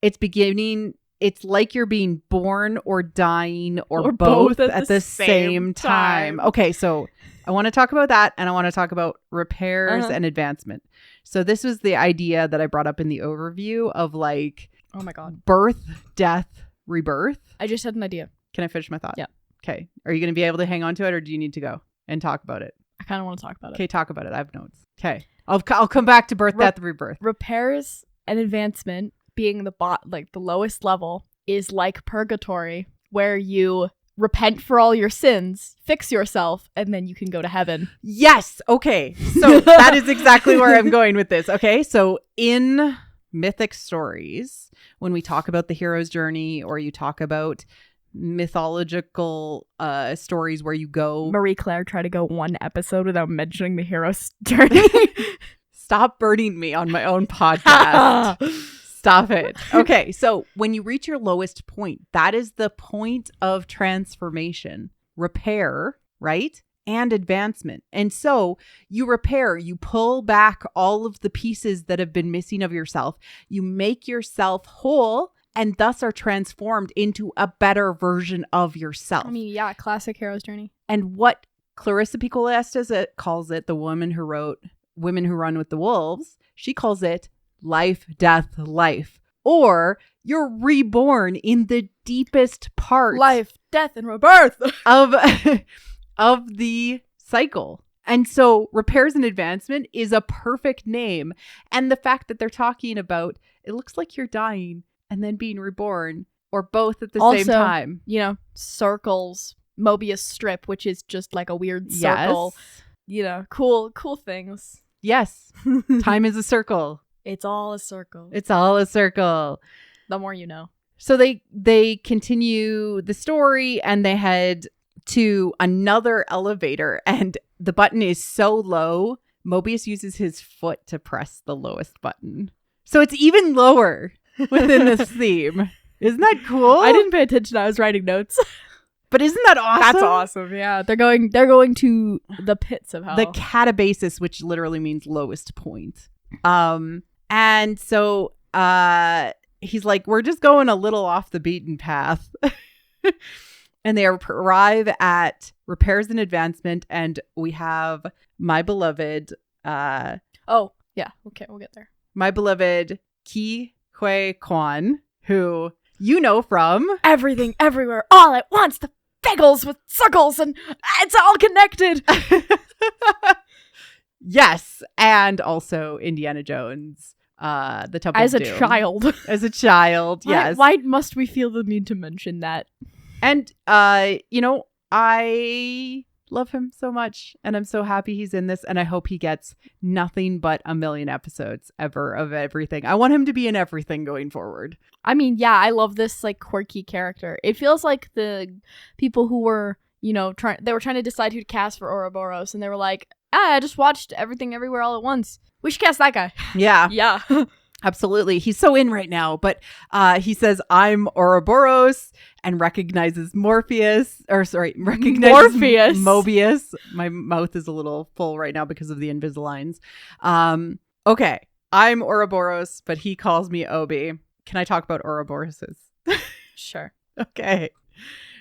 It's like you're being born or dying or both at the same time. Okay, so I want to talk about that, and I want to talk about repairs and advancement. So this was the idea that I brought up in the overview of like, oh my God, birth, death, rebirth. I just had an idea. Can I finish my thought? Yeah. Okay. Are you going to be able to hang on to it, or do you need to go and talk about it? I kind of want to talk about it. Okay, talk about it. I have notes. Okay. I'll come back to birth, death, rebirth. Repairs and advancement being the lowest level is like purgatory, where you repent for all your sins, fix yourself, and then you can go to heaven. Yes. Okay. So that is exactly where I'm going with this. Okay. So in mythic stories, when we talk about the hero's journey, or you talk about mythological stories where you go, Marie Claire tried to go one episode without mentioning the hero's journey. Stop burning me on my own podcast. Stop it. Okay, so when you reach your lowest point, that is the point of transformation, repair, right? And advancement. And so you repair, you pull back all of the pieces that have been missing of yourself. You make yourself whole, and thus are transformed into a better version of yourself. I mean, yeah, classic hero's journey. And what Clarissa Pinkola Estes calls it, the woman who wrote Women Who Run with the Wolves, she calls it life, death, life. Or you're reborn in the deepest part. Life, death, and rebirth. of the cycle. And so repairs and advancement is a perfect name. And the fact that they're talking about, it looks like you're dying and then being reborn, or both at the same time. You know, circles, Mobius strip, which is just like a weird circle. Yes. You know, cool things. Yes. Time is a circle. It's all a circle. It's all a circle. The more you know. So they continue the story, and they head to another elevator, and the button is so low, Mobius uses his foot to press the lowest button. So it's even lower within this theme. Isn't that cool? I didn't pay attention. I was writing notes. But isn't that awesome? That's awesome. Yeah. They're going to the pits of hell. The catabasis, which literally means lowest point. And so he's like, we're just going a little off the beaten path. And they arrive at repairs and advancement, and we have my beloved oh, yeah. Okay, we'll get there. My beloved Ki Hui Kwan, who you know from Everything, Everywhere, All at Once, the bagels with circles, and it's all connected. Yes, and also Indiana Jones, the Temple As of a Doom. child. As a child, yes. Why must we feel the need to mention that? And, you know, I love him so much, and I'm so happy he's in this, and I hope he gets nothing but 1 million episodes ever of everything. I want him to be in everything going forward. I mean, yeah, I love this, like, quirky character. It feels like the people who were, you know, they were trying to decide who to cast for Ouroburos, and they were like, I just watched Everything Everywhere All at Once. We should cast that guy. Yeah. Yeah. Absolutely. He's so in right now. But he says, I'm Ouroburos, and recognizes recognizes Morpheus. Mobius. My mouth is a little full right now because of the Invisaligns. Okay. I'm Ouroburos, but he calls me Obi. Can I talk about Ouroboroses? Sure. Okay.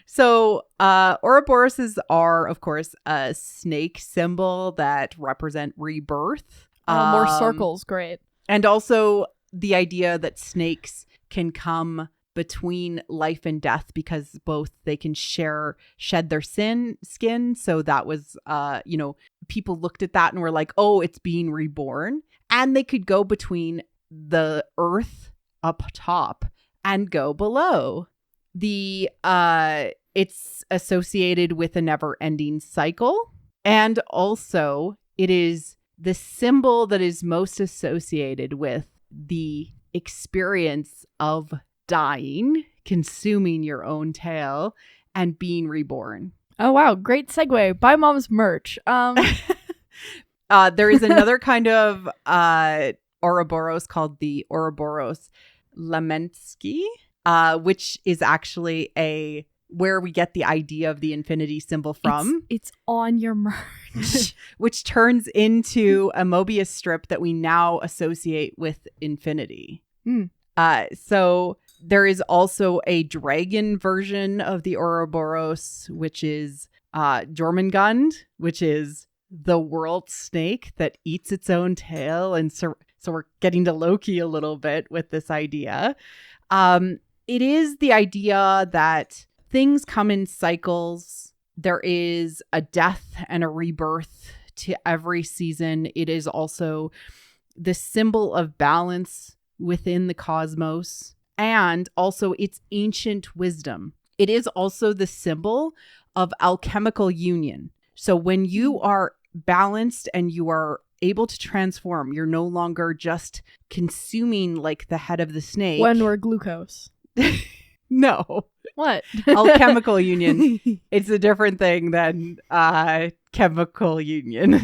So Ouroboroses are, of course, a snake symbol that represent rebirth. More circles. Great. And also the idea that snakes can come between life and death because both they can shed their skin. So that was, people looked at that and were like, oh, it's being reborn. And they could go between the earth up top and go below. It's associated with a never-ending cycle. And also it is the symbol that is most associated with the experience of dying, consuming your own tail, and being reborn. Oh, wow. Great segue. Buy Mom's merch. There is another kind of Ouroboros called the Ouroboros Lamensky, which is actually where we get the idea of the infinity symbol from. It's on your merch. Which turns into a Mobius strip that we now associate with infinity. So there is also a dragon version of the Ouroboros, which is Jormungand, which is the world snake that eats its own tail. And so we're getting to Loki a little bit with this idea. It is the idea that things come in cycles. There is a death and a rebirth to every season. It is also the symbol of balance within the cosmos, and also its ancient wisdom. It is also the symbol of alchemical union. So when you are balanced and you are able to transform, you're no longer just consuming like the head of the snake. When we're glucose. No. What? Alchemical union. It's a different thing than chemical union.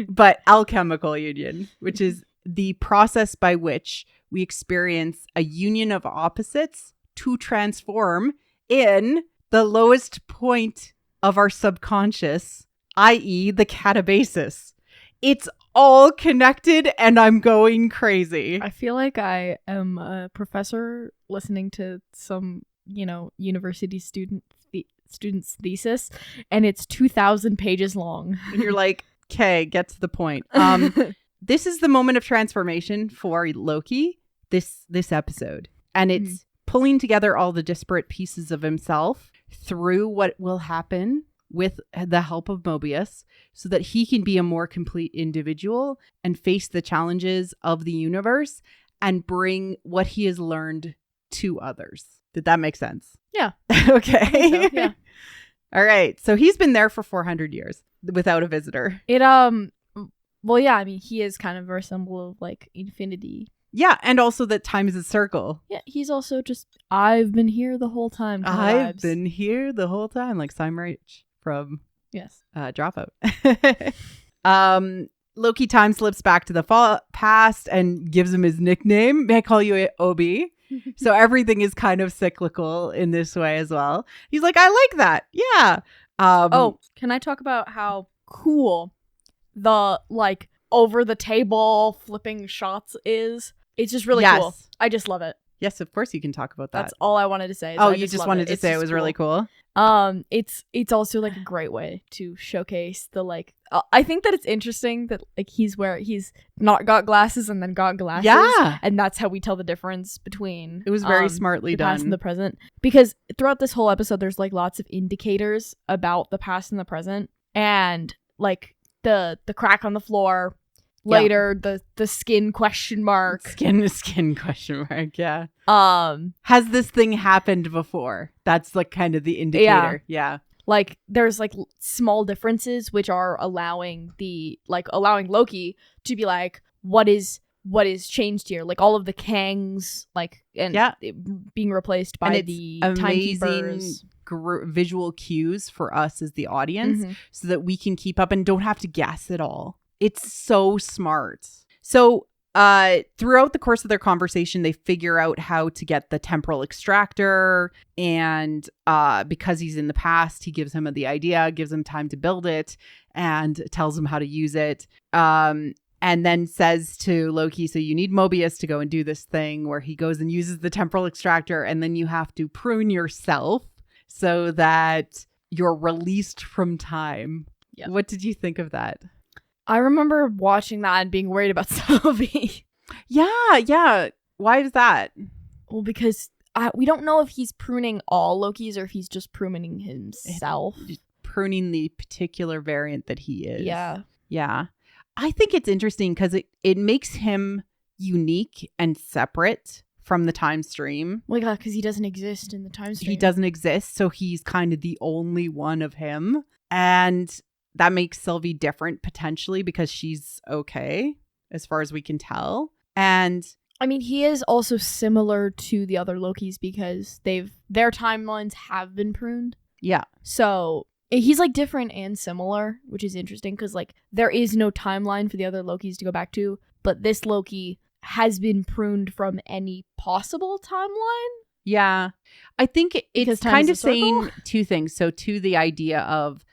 But alchemical union, which is the process by which we experience a union of opposites to transform in the lowest point of our subconscious, i.e. the catabasis. It's all connected and I'm going crazy. I feel like I am a professor listening to some, university student's thesis, and it's 2,000 pages long. And you're like, okay, get to the point. This is the moment of transformation for Loki, this episode. And it's pulling together all the disparate pieces of himself through what will happen with the help of Mobius so that he can be a more complete individual and face the challenges of the universe and bring what he has learned to others. Did that make sense? Yeah. Okay. I think so, yeah. All right. So he's been there for 400 years without a visitor. Well, yeah, I mean, he is kind of a symbol of like infinity. Yeah, and also that time is a circle. Yeah, he's also just, I've been here the whole time. I've been here the whole time, like Simon Rach from Dropout. Loki time slips back to the past and gives him his nickname. May I call you Obi? So everything is kind of cyclical in this way as well. He's like, I like that. Yeah. Can I talk about how cool the like over the table flipping shots is? It's just really cool. I just love it. Yes, of course you can talk about that. That's all I wanted to say. You just wanted to say it was cool. Really cool. It's also like a great way to showcase the like. I think that it's interesting that like he's not got glasses and then got glasses. Yeah, and that's how we tell the difference between. It was very smartly done. The past and the present, because throughout this whole episode, there's like lots of indicators about the past and the present, and like the crack on the floor. Later, the skin question mark. Skin question mark, yeah. Has this thing happened before? That's like kind of the indicator. Yeah. Like there's like small differences which are allowing Loki to be like, what is changed here? Like all of the Kangs, like being replaced by the timekeepers. Visual cues for us as the audience so that we can keep up and don't have to guess at all. It's so smart. So throughout the course of their conversation, they figure out how to get the temporal extractor. And because he's in the past, he gives him the idea, gives him time to build it, and tells him how to use it. And then says to Loki, so you need Mobius to go and do this thing where he goes and uses the temporal extractor, and then you have to prune yourself so that you're released from time. Yeah. What did you think of that? I remember watching that and being worried about Sylvie. Yeah. Why is that? Well, because we don't know if he's pruning all Lokis or if he's just pruning himself. Pruning the particular variant that he is. Yeah. I think it's interesting because it makes him unique and separate from the time stream. Well, yeah, because he doesn't exist in the time stream. He doesn't exist, so he's kind of the only one of him. And that makes Sylvie different potentially because she's okay, as far as we can tell. And I mean, he is also similar to the other Lokis because their timelines have been pruned. Yeah. So he's like different and similar, which is interesting because like there is no timeline for the other Lokis to go back to, but this Loki has been pruned from any possible timeline. Yeah. I think Because it's time kind is of a circle? saying two things. So to the idea of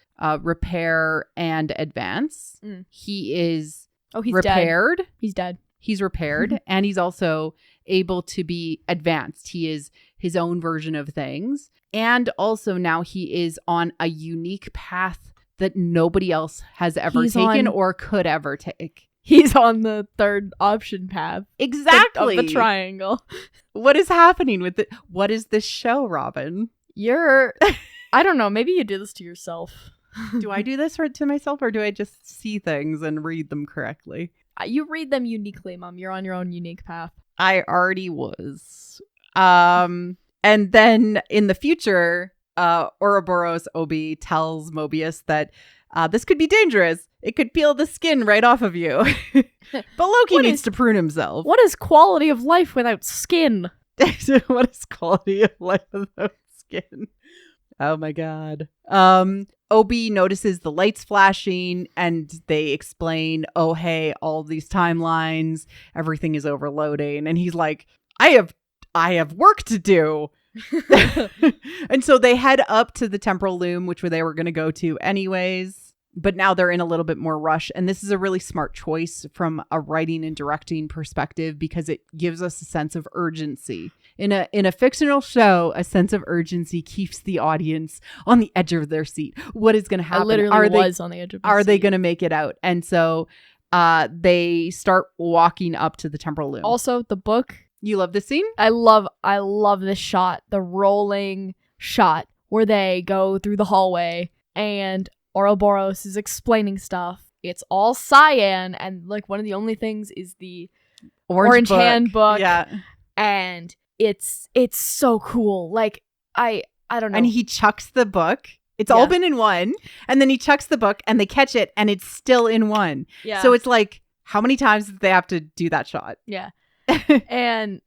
repair and advance, he is Oh, he's repaired. dead. He's dead. He's repaired and he's also able to be advanced. He is his own version of things. And also now he is on a unique path that nobody else has ever taken or could ever take. He's on the third option path. Exactly. Of the triangle. What is happening with it? What is this show, Robin? I don't know. Maybe you do this to yourself. Do I do this to myself or do I just see things and read them correctly? You read them uniquely, Mom. You're on your own unique path. I already was. And then in the future, Ouroburos Obi tells Mobius that this could be dangerous. It could peel the skin right off of you. But Loki needs to prune himself. What is quality of life without skin? What is quality of life without skin? Oh my god. Obi notices the lights flashing and they explain, oh hey, all these timelines, everything is overloading. And he's like, I have work to do. And so they head up to the temporal loom, which they were going to go to anyways. But now they're in a little bit more rush. And this is a really smart choice from a writing and directing perspective because it gives us a sense of urgency. In a fictional show, a sense of urgency keeps the audience on the edge of their seat. What is going to happen? I literally was on the edge of my Are seat. they going to make it out? And so they start walking up to the temporal loom. Also, the book. You love this scene? I love this shot, the rolling shot where they go through the hallway and Ouroburos is explaining stuff. It's all cyan, and like one of the only things is the orange handbook. Yeah, and it's so cool. Like I don't know. And he chucks the book. It's all been in one, and then he chucks the book, and they catch it, and it's still in one. Yeah. So it's like, how many times did they have to do that shot? Yeah. And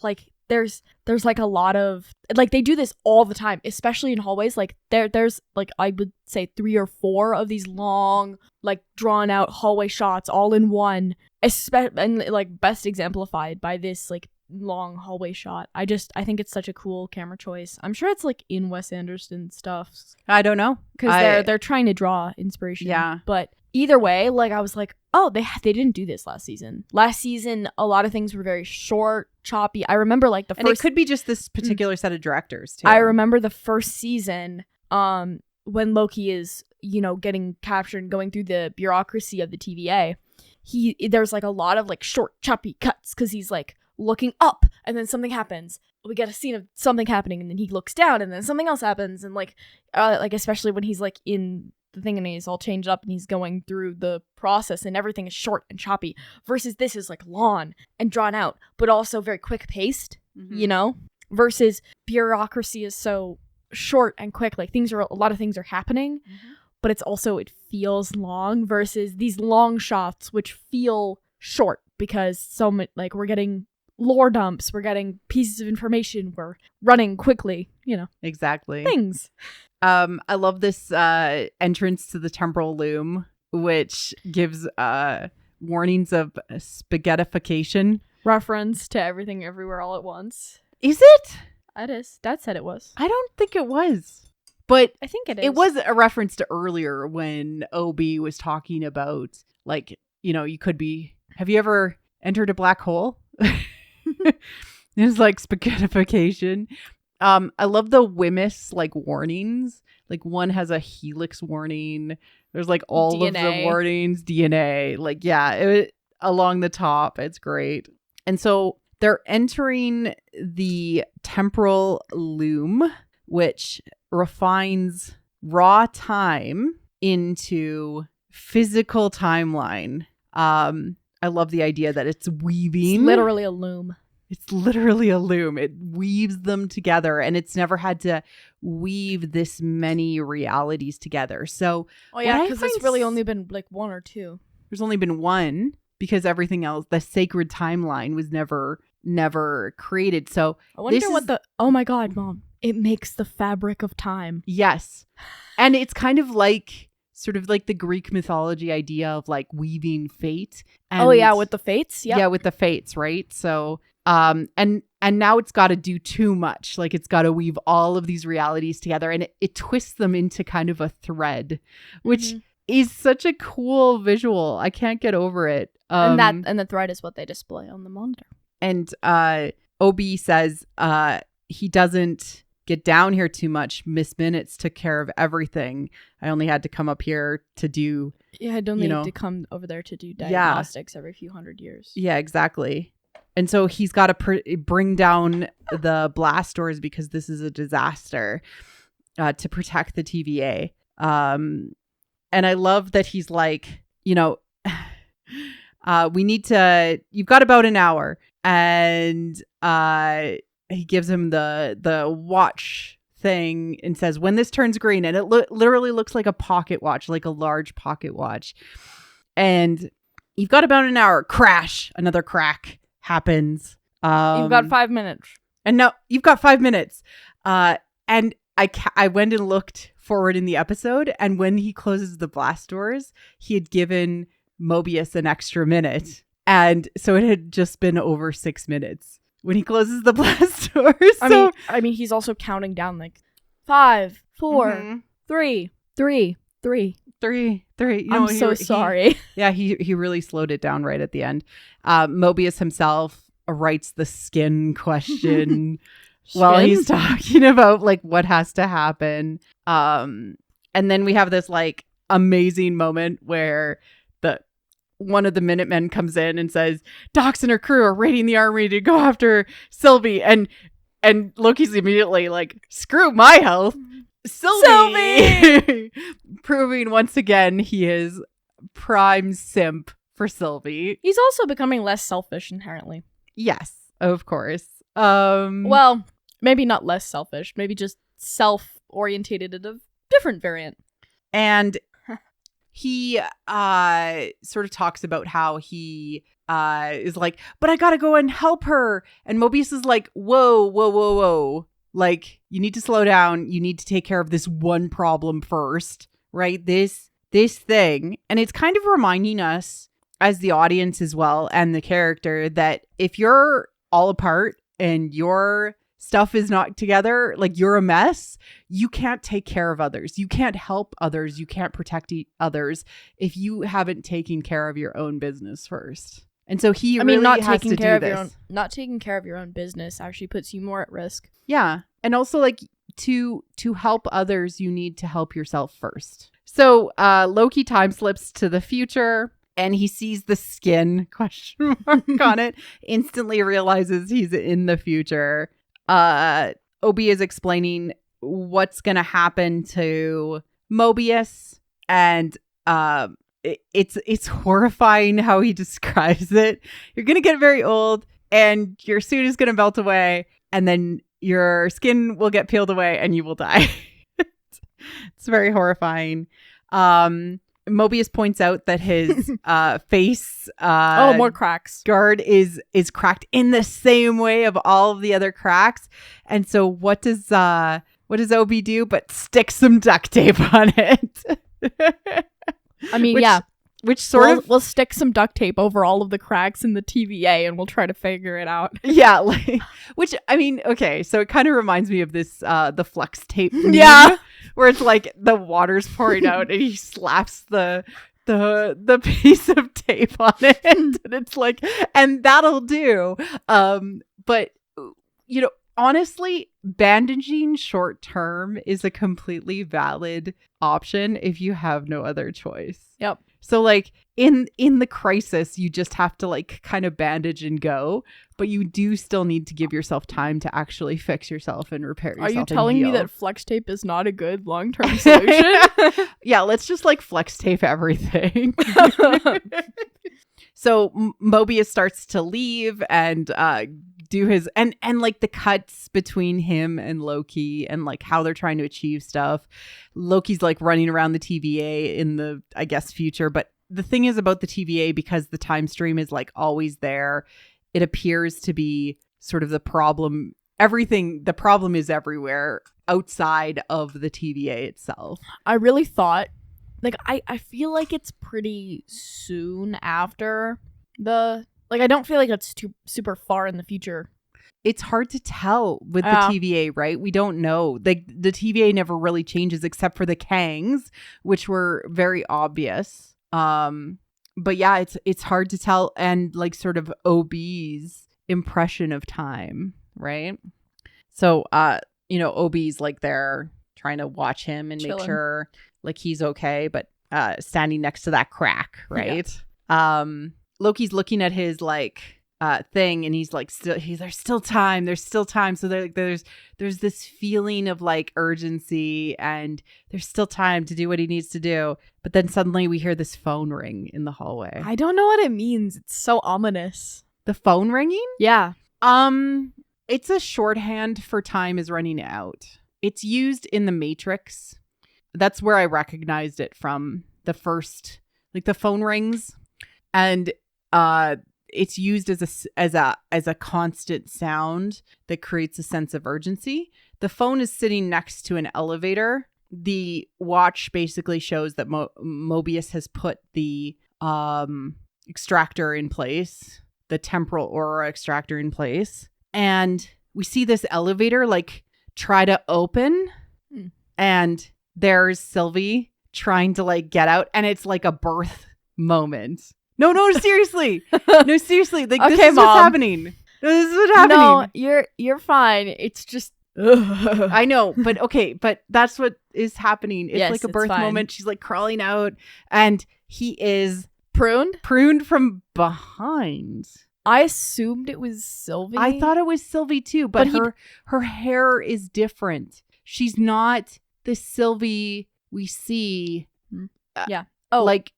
like there's like a lot of like they do this all the time, especially in hallways. Like there's like I would say 3 or 4 of these long like drawn out hallway shots all in one, and like best exemplified by this like long hallway shot. I think it's such a cool camera choice. I'm sure it's like in Wes Anderson stuff. I don't know, because they're trying to draw inspiration. Yeah, but either way, like I was like, oh, they didn't do this last season. Last season, a lot of things were very short, choppy. I remember like the first, and it could be just this particular set of directors too. I remember the first season, when Loki is getting captured and going through the bureaucracy of the TVA. There's like a lot of like short, choppy cuts because he's like looking up and then something happens. We get a scene of something happening and then he looks down and then something else happens and like especially when he's like in the thing and he's all changed up and he's going through the process and everything is short and choppy versus this is like long and drawn out but also very quick paced, versus bureaucracy is so short and quick. Like a lot of things are happening, but it feels long versus these long shots which feel short because so much like we're getting lore dumps, we're getting pieces of information, we're running quickly, exactly things. I love this entrance to the temporal loom, which gives warnings of spaghettification. Reference to Everything Everywhere All at Once. Is it? It is. Dad said it was. I don't think it was. But I think it is. it was a reference to earlier when OB was talking about, like, you know, you could be... Have you ever entered a black hole? It's like spaghettification. I love the Wemyss, like, warnings. Like, one has a helix warning. There's, like, all DNA. of the warnings. DNA. Like, yeah, along the top. It's great. And so they're entering the temporal loom, which refines raw time into physical timeline. I love the idea that it's weaving. It's literally a loom. It's literally a loom. It weaves them together, and it's never had to weave this many realities together. So, Oh yeah, because it's really only been like one or two. There's only been one, because everything else, the sacred timeline, was never created. So I wonder what the... Oh my God, Mom. It makes the fabric of time. Yes. And it's kind of like, sort of like the Greek mythology idea of like weaving fate. And oh yeah, with the fates? Yep. Yeah, with the fates, right? So, and now it's got to do too much. Like, it's got to weave all of these realities together, and it twists them into kind of a thread, which is such a cool visual. I can't get over it. And the thread is what they display on the monitor. And OB says he doesn't get down here too much. Miss Minutes took care of everything. I only had to come up here to do... Yeah, I don't need to come over there to do diagnostics every few hundred years. Yeah, exactly. And so he's got to bring down the blast doors because this is a disaster, to protect the TVA. And I love that he's like, you know, we need to... You've got about an hour. And he gives him the watch thing and says, when this turns green, and it literally looks like a pocket watch, like a large pocket watch. And you've got about an hour. Crash. Another crack happens. You've got 5 minutes. And no, you've got 5 minutes. And I went and looked forward in the episode, and when he closes the blast doors, he had given Mobius an extra minute. And so it had just been over 6 minutes when he closes the blast doors. I mean, he's also counting down like 5, 4, 3, 3, 3. 3. I'm so sorry. He really slowed it down right at the end. Mobius himself writes the skin question while he's talking about like what has to happen. And then we have this like amazing moment where one of the Minutemen comes in and says, Dox and her crew are raiding the army to go after Sylvie. And Loki's immediately like, screw my health. Sylvie! Proving once again he is prime simp for Sylvie. He's also becoming less selfish inherently. Yes, of course. Well, maybe not less selfish. Maybe just self-orientated in a different variant. And he sort of talks about how he is like, but I gotta go and help her. And Mobius is like, whoa. Like, you need to slow down. You need to take care of this one problem first, right? This thing. And it's kind of reminding us as the audience as well, and the character, that if you're all apart and your stuff is not together, like you're a mess, you can't take care of others. You can't help others. You can't protect others if you haven't taken care of your own business first. And so not taking care of your own business actually puts you more at risk. Yeah. And also, like, to help others, you need to help yourself first. So Loki time slips to the future, and he sees the skin question mark on it, instantly realizes he's in the future. OB is explaining what's going to happen to Mobius, and it's horrifying how he describes it. You're going to get very old, and your suit is going to melt away, and then your skin will get peeled away, and you will die. It's very horrifying. Mobius points out that his face more cracks guard is cracked in the same way of all of the other cracks. And so what does OB do but stick some duct tape on it? I mean, which sort of we'll stick some duct tape over all of the cracks in the TVA and we'll try to figure it out. yeah, like, which I mean, okay, so it kind of reminds me of this the flex tape meme, Yeah. where it's like the water's pouring out and he slaps the piece of tape on it and it's like, and that'll do. But you know, honestly, bandaging short term is a completely valid option if you have no other choice. Yep. So like in the crisis, you just have to like kind of bandage and go, but you do still need to give yourself time to actually fix yourself and repair yourself. Are you and telling me heal. that flex tape is not a good long-term solution? Yeah, let's just like flex tape everything. So Mobius starts to leave and do his and like the cuts between him and Loki and like how they're trying to achieve stuff. Loki's like running around the TVA in the, I guess, future. But the thing is about the TVA, because the time stream is like always there, it appears to be sort of the problem. The problem is everywhere outside of the TVA itself. I really thought, like, I feel like it's pretty soon after I don't feel like it's too super far in the future. It's hard to tell with the TVA, right? We don't know. Like the TVA never really changes except for the Kangs, which were very obvious. But yeah, it's hard to tell, and like sort of OB's impression of time, right? So you know, OB's like there trying to watch him and Chilling. make sure like he's okay, but standing next to that crack, right? Yeah. Loki's looking at his like thing, and he's like, there's still time. So there's this feeling of like urgency, and there's still time to do what he needs to do. But then suddenly we hear this phone ring in the hallway. I don't know what it means. It's so ominous. The phone ringing? Yeah. It's a shorthand for time is running out. It's used in the Matrix. That's where I recognized it from. The first, like the phone rings, and it's used as a constant sound that creates a sense of urgency. The phone is sitting next to an elevator. The watch basically shows that Mobius has put the extractor in place, the temporal aura extractor in place, and we see this elevator like try to open, and there's Sylvie trying to like get out, and it's like a birth moment. No, seriously. No, seriously. Like, Okay, this is Mom. what's happening. This is what's happening. No, you're fine. It's just I know, but okay, but that's what is happening. It's Yes, like a it's birth fine. moment. She's like crawling out, and he is pruned. from behind. I assumed it was Sylvie. I thought it was Sylvie too, but But her hair is different. She's not the Sylvie we see. Yeah. Oh, like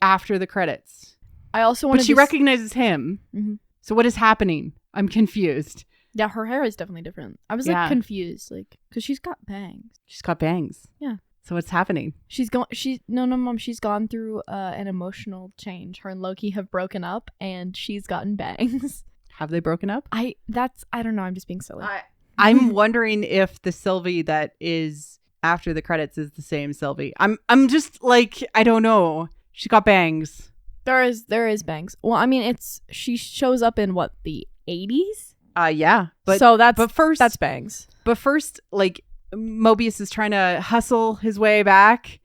after the credits. I also wanted But she to recognizes him. Mhm. So what is happening? I'm confused. Yeah, her hair is definitely different. I was Yeah. like confused, like, because she's got bangs. She's got bangs. Yeah. So what's happening? No, Mom. She's gone through an emotional change. Her and Loki have broken up, and she's gotten bangs. Have they broken up? I don't know. I'm just being silly. I'm wondering if the Sylvie that is after the credits is the same Sylvie. I'm just like, I don't know. She got bangs. There is bangs. Well, I mean, she shows up in what, the 80s? Yeah. But so that's bangs. But first, like, Mobius is trying to hustle his way back.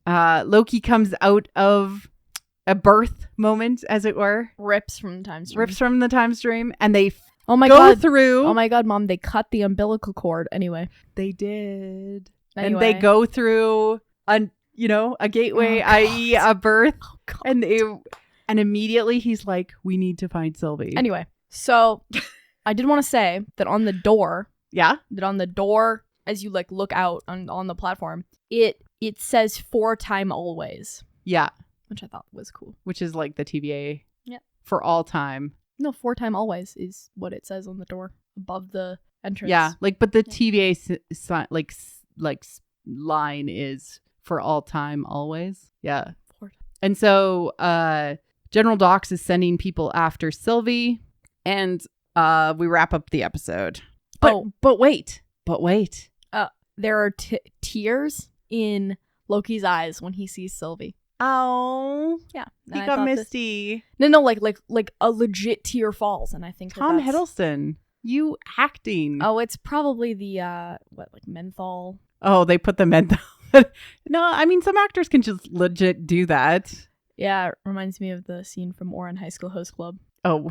Loki comes out of a birth moment, as it were. Rips from the time stream. And they Oh my go god. through. Oh my god, Mom, they cut the umbilical cord. Anyway. They did. And Anyway. they go through a gateway, i.e. a birth. Oh god. And immediately he's like, we need to find Sylvie. Anyway, so I did want to say that on the door, as you like look out on the platform, it says 4 time always. Yeah. Which I thought was cool. Which is like the TVA. Yep. For all time. No, 4 time always is what it says on the door above the entrance. Yeah. Like, but the TVA line is for all time always. Yeah. And so General Dox is sending people after Sylvie, and we wrap up the episode. But wait. There are tears in Loki's eyes when he sees Sylvie. Oh, Yeah. he And I got thought Misty. No, like a legit tear falls, and I think Tom that's... Hiddleston, you acting. Oh, it's probably the menthol. Oh, they put the menthol. No, I mean, some actors can just legit do that. Yeah, it reminds me of the scene from Oran High School Host Club. Oh,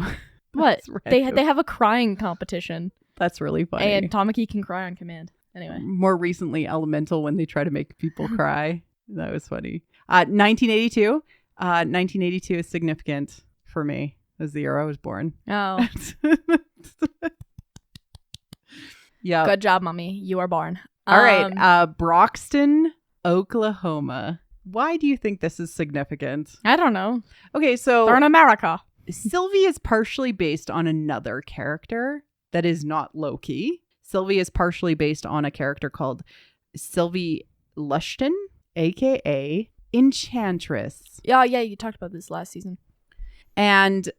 What? that's They random. have a crying competition, That's really funny. and Tamaki can cry on command. Anyway, More recently, Elemental, when they try to make people cry. That was funny. 1982. 1982 is significant for me. It was the year I was born. oh, Yeah. good job, mommy. You are born. All right. Broxton, Oklahoma. Why do you think this is significant? I don't know. Okay, so They're in America. Sylvie is partially based on another character that is not Loki. Sylvie is partially based on a character called Sylvie Lushton, aka Enchantress. Yeah, you talked about this last season. And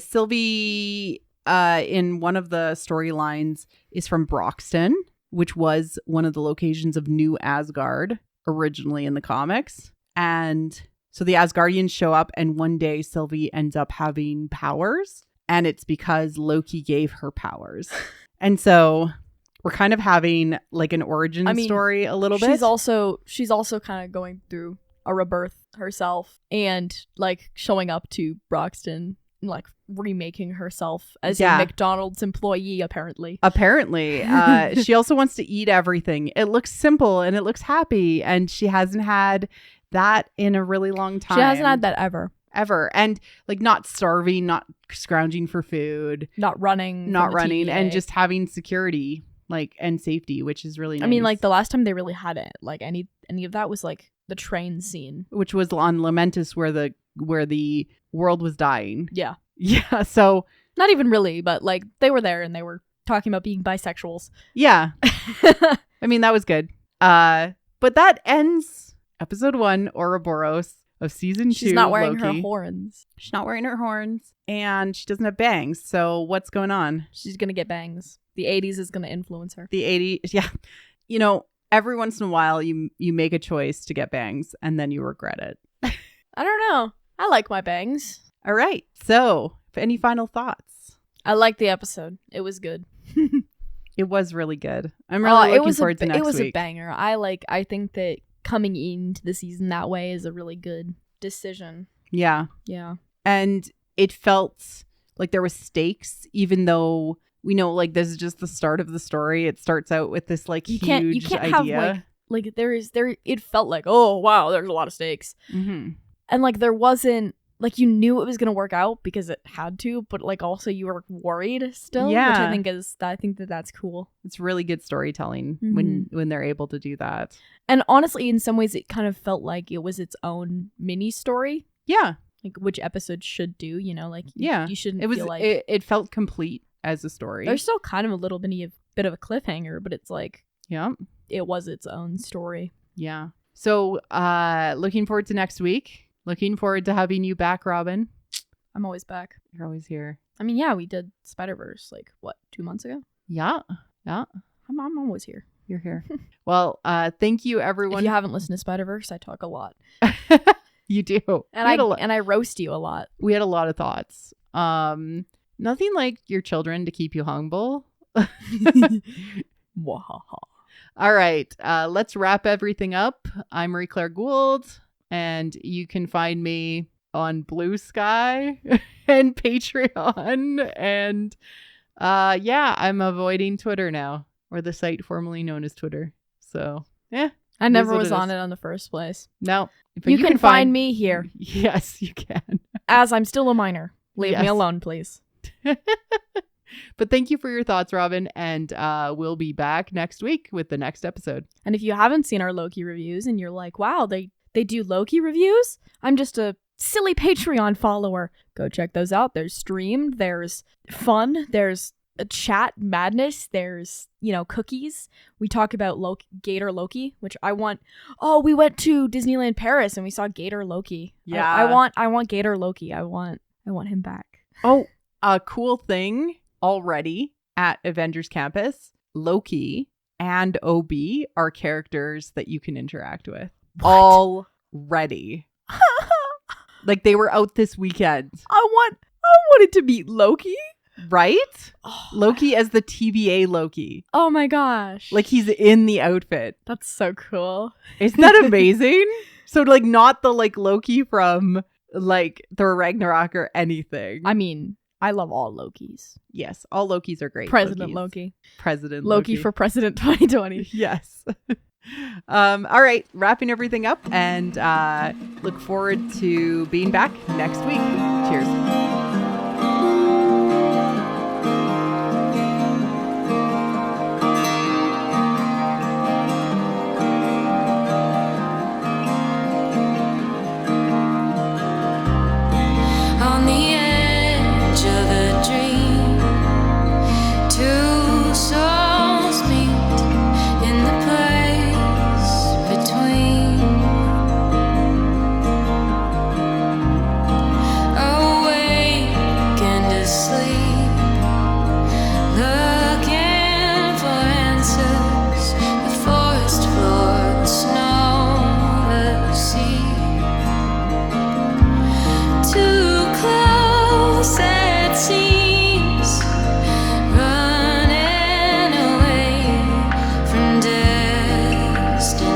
Sylvie, in one of the storylines, is from Broxton, which was one of the locations of New Asgard originally in the comics. And so the Asgardians show up, and one day Sylvie ends up having powers, and it's because Loki gave her powers. And so we're kind of having like an origin story a little bit. She's also kind of going through a rebirth herself, and like showing up to Broxton, like remaking herself as a McDonald's employee, apparently. She also wants to eat everything. It looks simple and it looks happy, and she hasn't had that in a really long time. She hasn't had that ever. And like not starving, not scrounging for food, not running, and just having security, like, and safety, which is really nice. I mean, like the last time they really had it, like any of that was like the train scene, which was on Lamentus, where the world was dying. Yeah. So not even really, but like they were there and they were talking about being bisexuals. Yeah. I mean, that was good. But that ends episode 1, Ouroburos, of season 2. She's not wearing Loki. her horns. She's not wearing her horns, and she doesn't have bangs. So what's going on? She's gonna get bangs. The 80s is gonna influence her. The 80s, yeah. You know, every once in a while, you make a choice to get bangs, and then you regret it. I don't know. I like my bangs. All right. So, any final thoughts? I liked the episode. It was good. It was really good. I'm really looking forward to next week. It was a banger. I think that coming into the season that way is a really good decision. Yeah. Yeah. And it felt like there was stakes, even though we know like this is just the start of the story. It starts out with this like huge idea. Have like it felt like, oh wow, there's a lot of stakes. Mm-hmm. And like there wasn't, like you knew it was gonna work out because it had to, but like also you were worried still. Yeah. Which I think that's cool. It's really good storytelling when they're able to do that. And honestly, in some ways, it kind of felt like it was its own mini story. Yeah. Like which episode should do, you know, like yeah, you shouldn't. It was feel like it felt complete as a story. There's still kind of a little bit of a cliffhanger, but it's like it was its own story. Yeah. So looking forward to next week. Looking forward to having you back, Robin. I'm always back. You're always here. I mean, yeah, we did Spider-Verse like what, 2 months ago? Yeah. I'm always here. You're here. Well, thank you, everyone. If you haven't listened to Spider-Verse, I talk a lot. You do. And I roast you a lot. We had a lot of thoughts. Nothing like your children to keep you humble. All right. Let's wrap everything up. I'm Marie-Claire Gould, and you can find me on Blue Sky and Patreon. And I'm avoiding Twitter now, or the site formerly known as Twitter. So, yeah. I never was on it in the first place. No. But you can find me here. Yes, you can. As I'm still a minor. Leave me alone, please. But thank you for your thoughts, Robin. And we'll be back next week with the next episode. And if you haven't seen our Loki reviews and you're like, wow, they do Loki reviews? I'm just a silly Patreon follower. Go check those out. There's streamed. There's fun. There's a chat madness. There's, cookies. We talk about Gator Loki, which I want. Oh, we went to Disneyland Paris and we saw Gator Loki. Yeah. I want Gator Loki. I want him back. Oh, a cool thing already at Avengers Campus. Loki and OB are characters that you can interact with. What? Already. Like they were out this weekend. I wanted to meet Loki. Right? Oh, Loki as the TVA Loki. oh my gosh. Like he's in the outfit. That's so cool. Isn't that amazing? So like not the like Loki from like Thor Ragnarok or anything. I mean, I love all Lokis. Yes, all Lokis are great. President Lokis. Loki. President Loki for President 2020. Yes. All right, wrapping everything up and look forward to being back next week. Cheers. On the edge of a dream, two souls meet in the place between. Awake and asleep, looking for answers. The forest floor, the snow, the sea. Too close it seems, running away from destiny.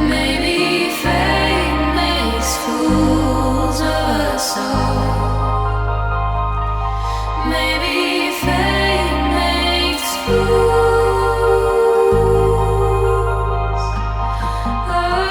Maybe fate makes fools of us all. Maybe fate makes fools. Oh.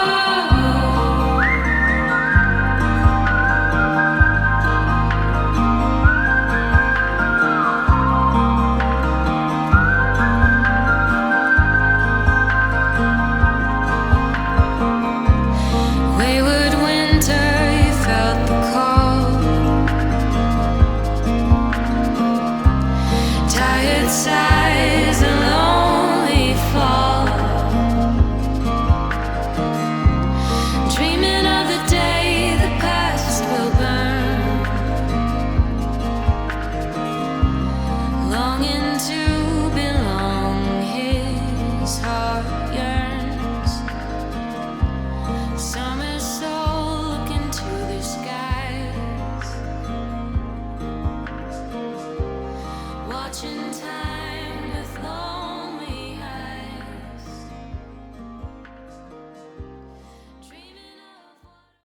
Wayward winter, you felt the call. Tired sighs and lonely fall. Dreaming of the day the past will burn. Longing to belong, his heart yearns. Summer soul look into the skies, watching time.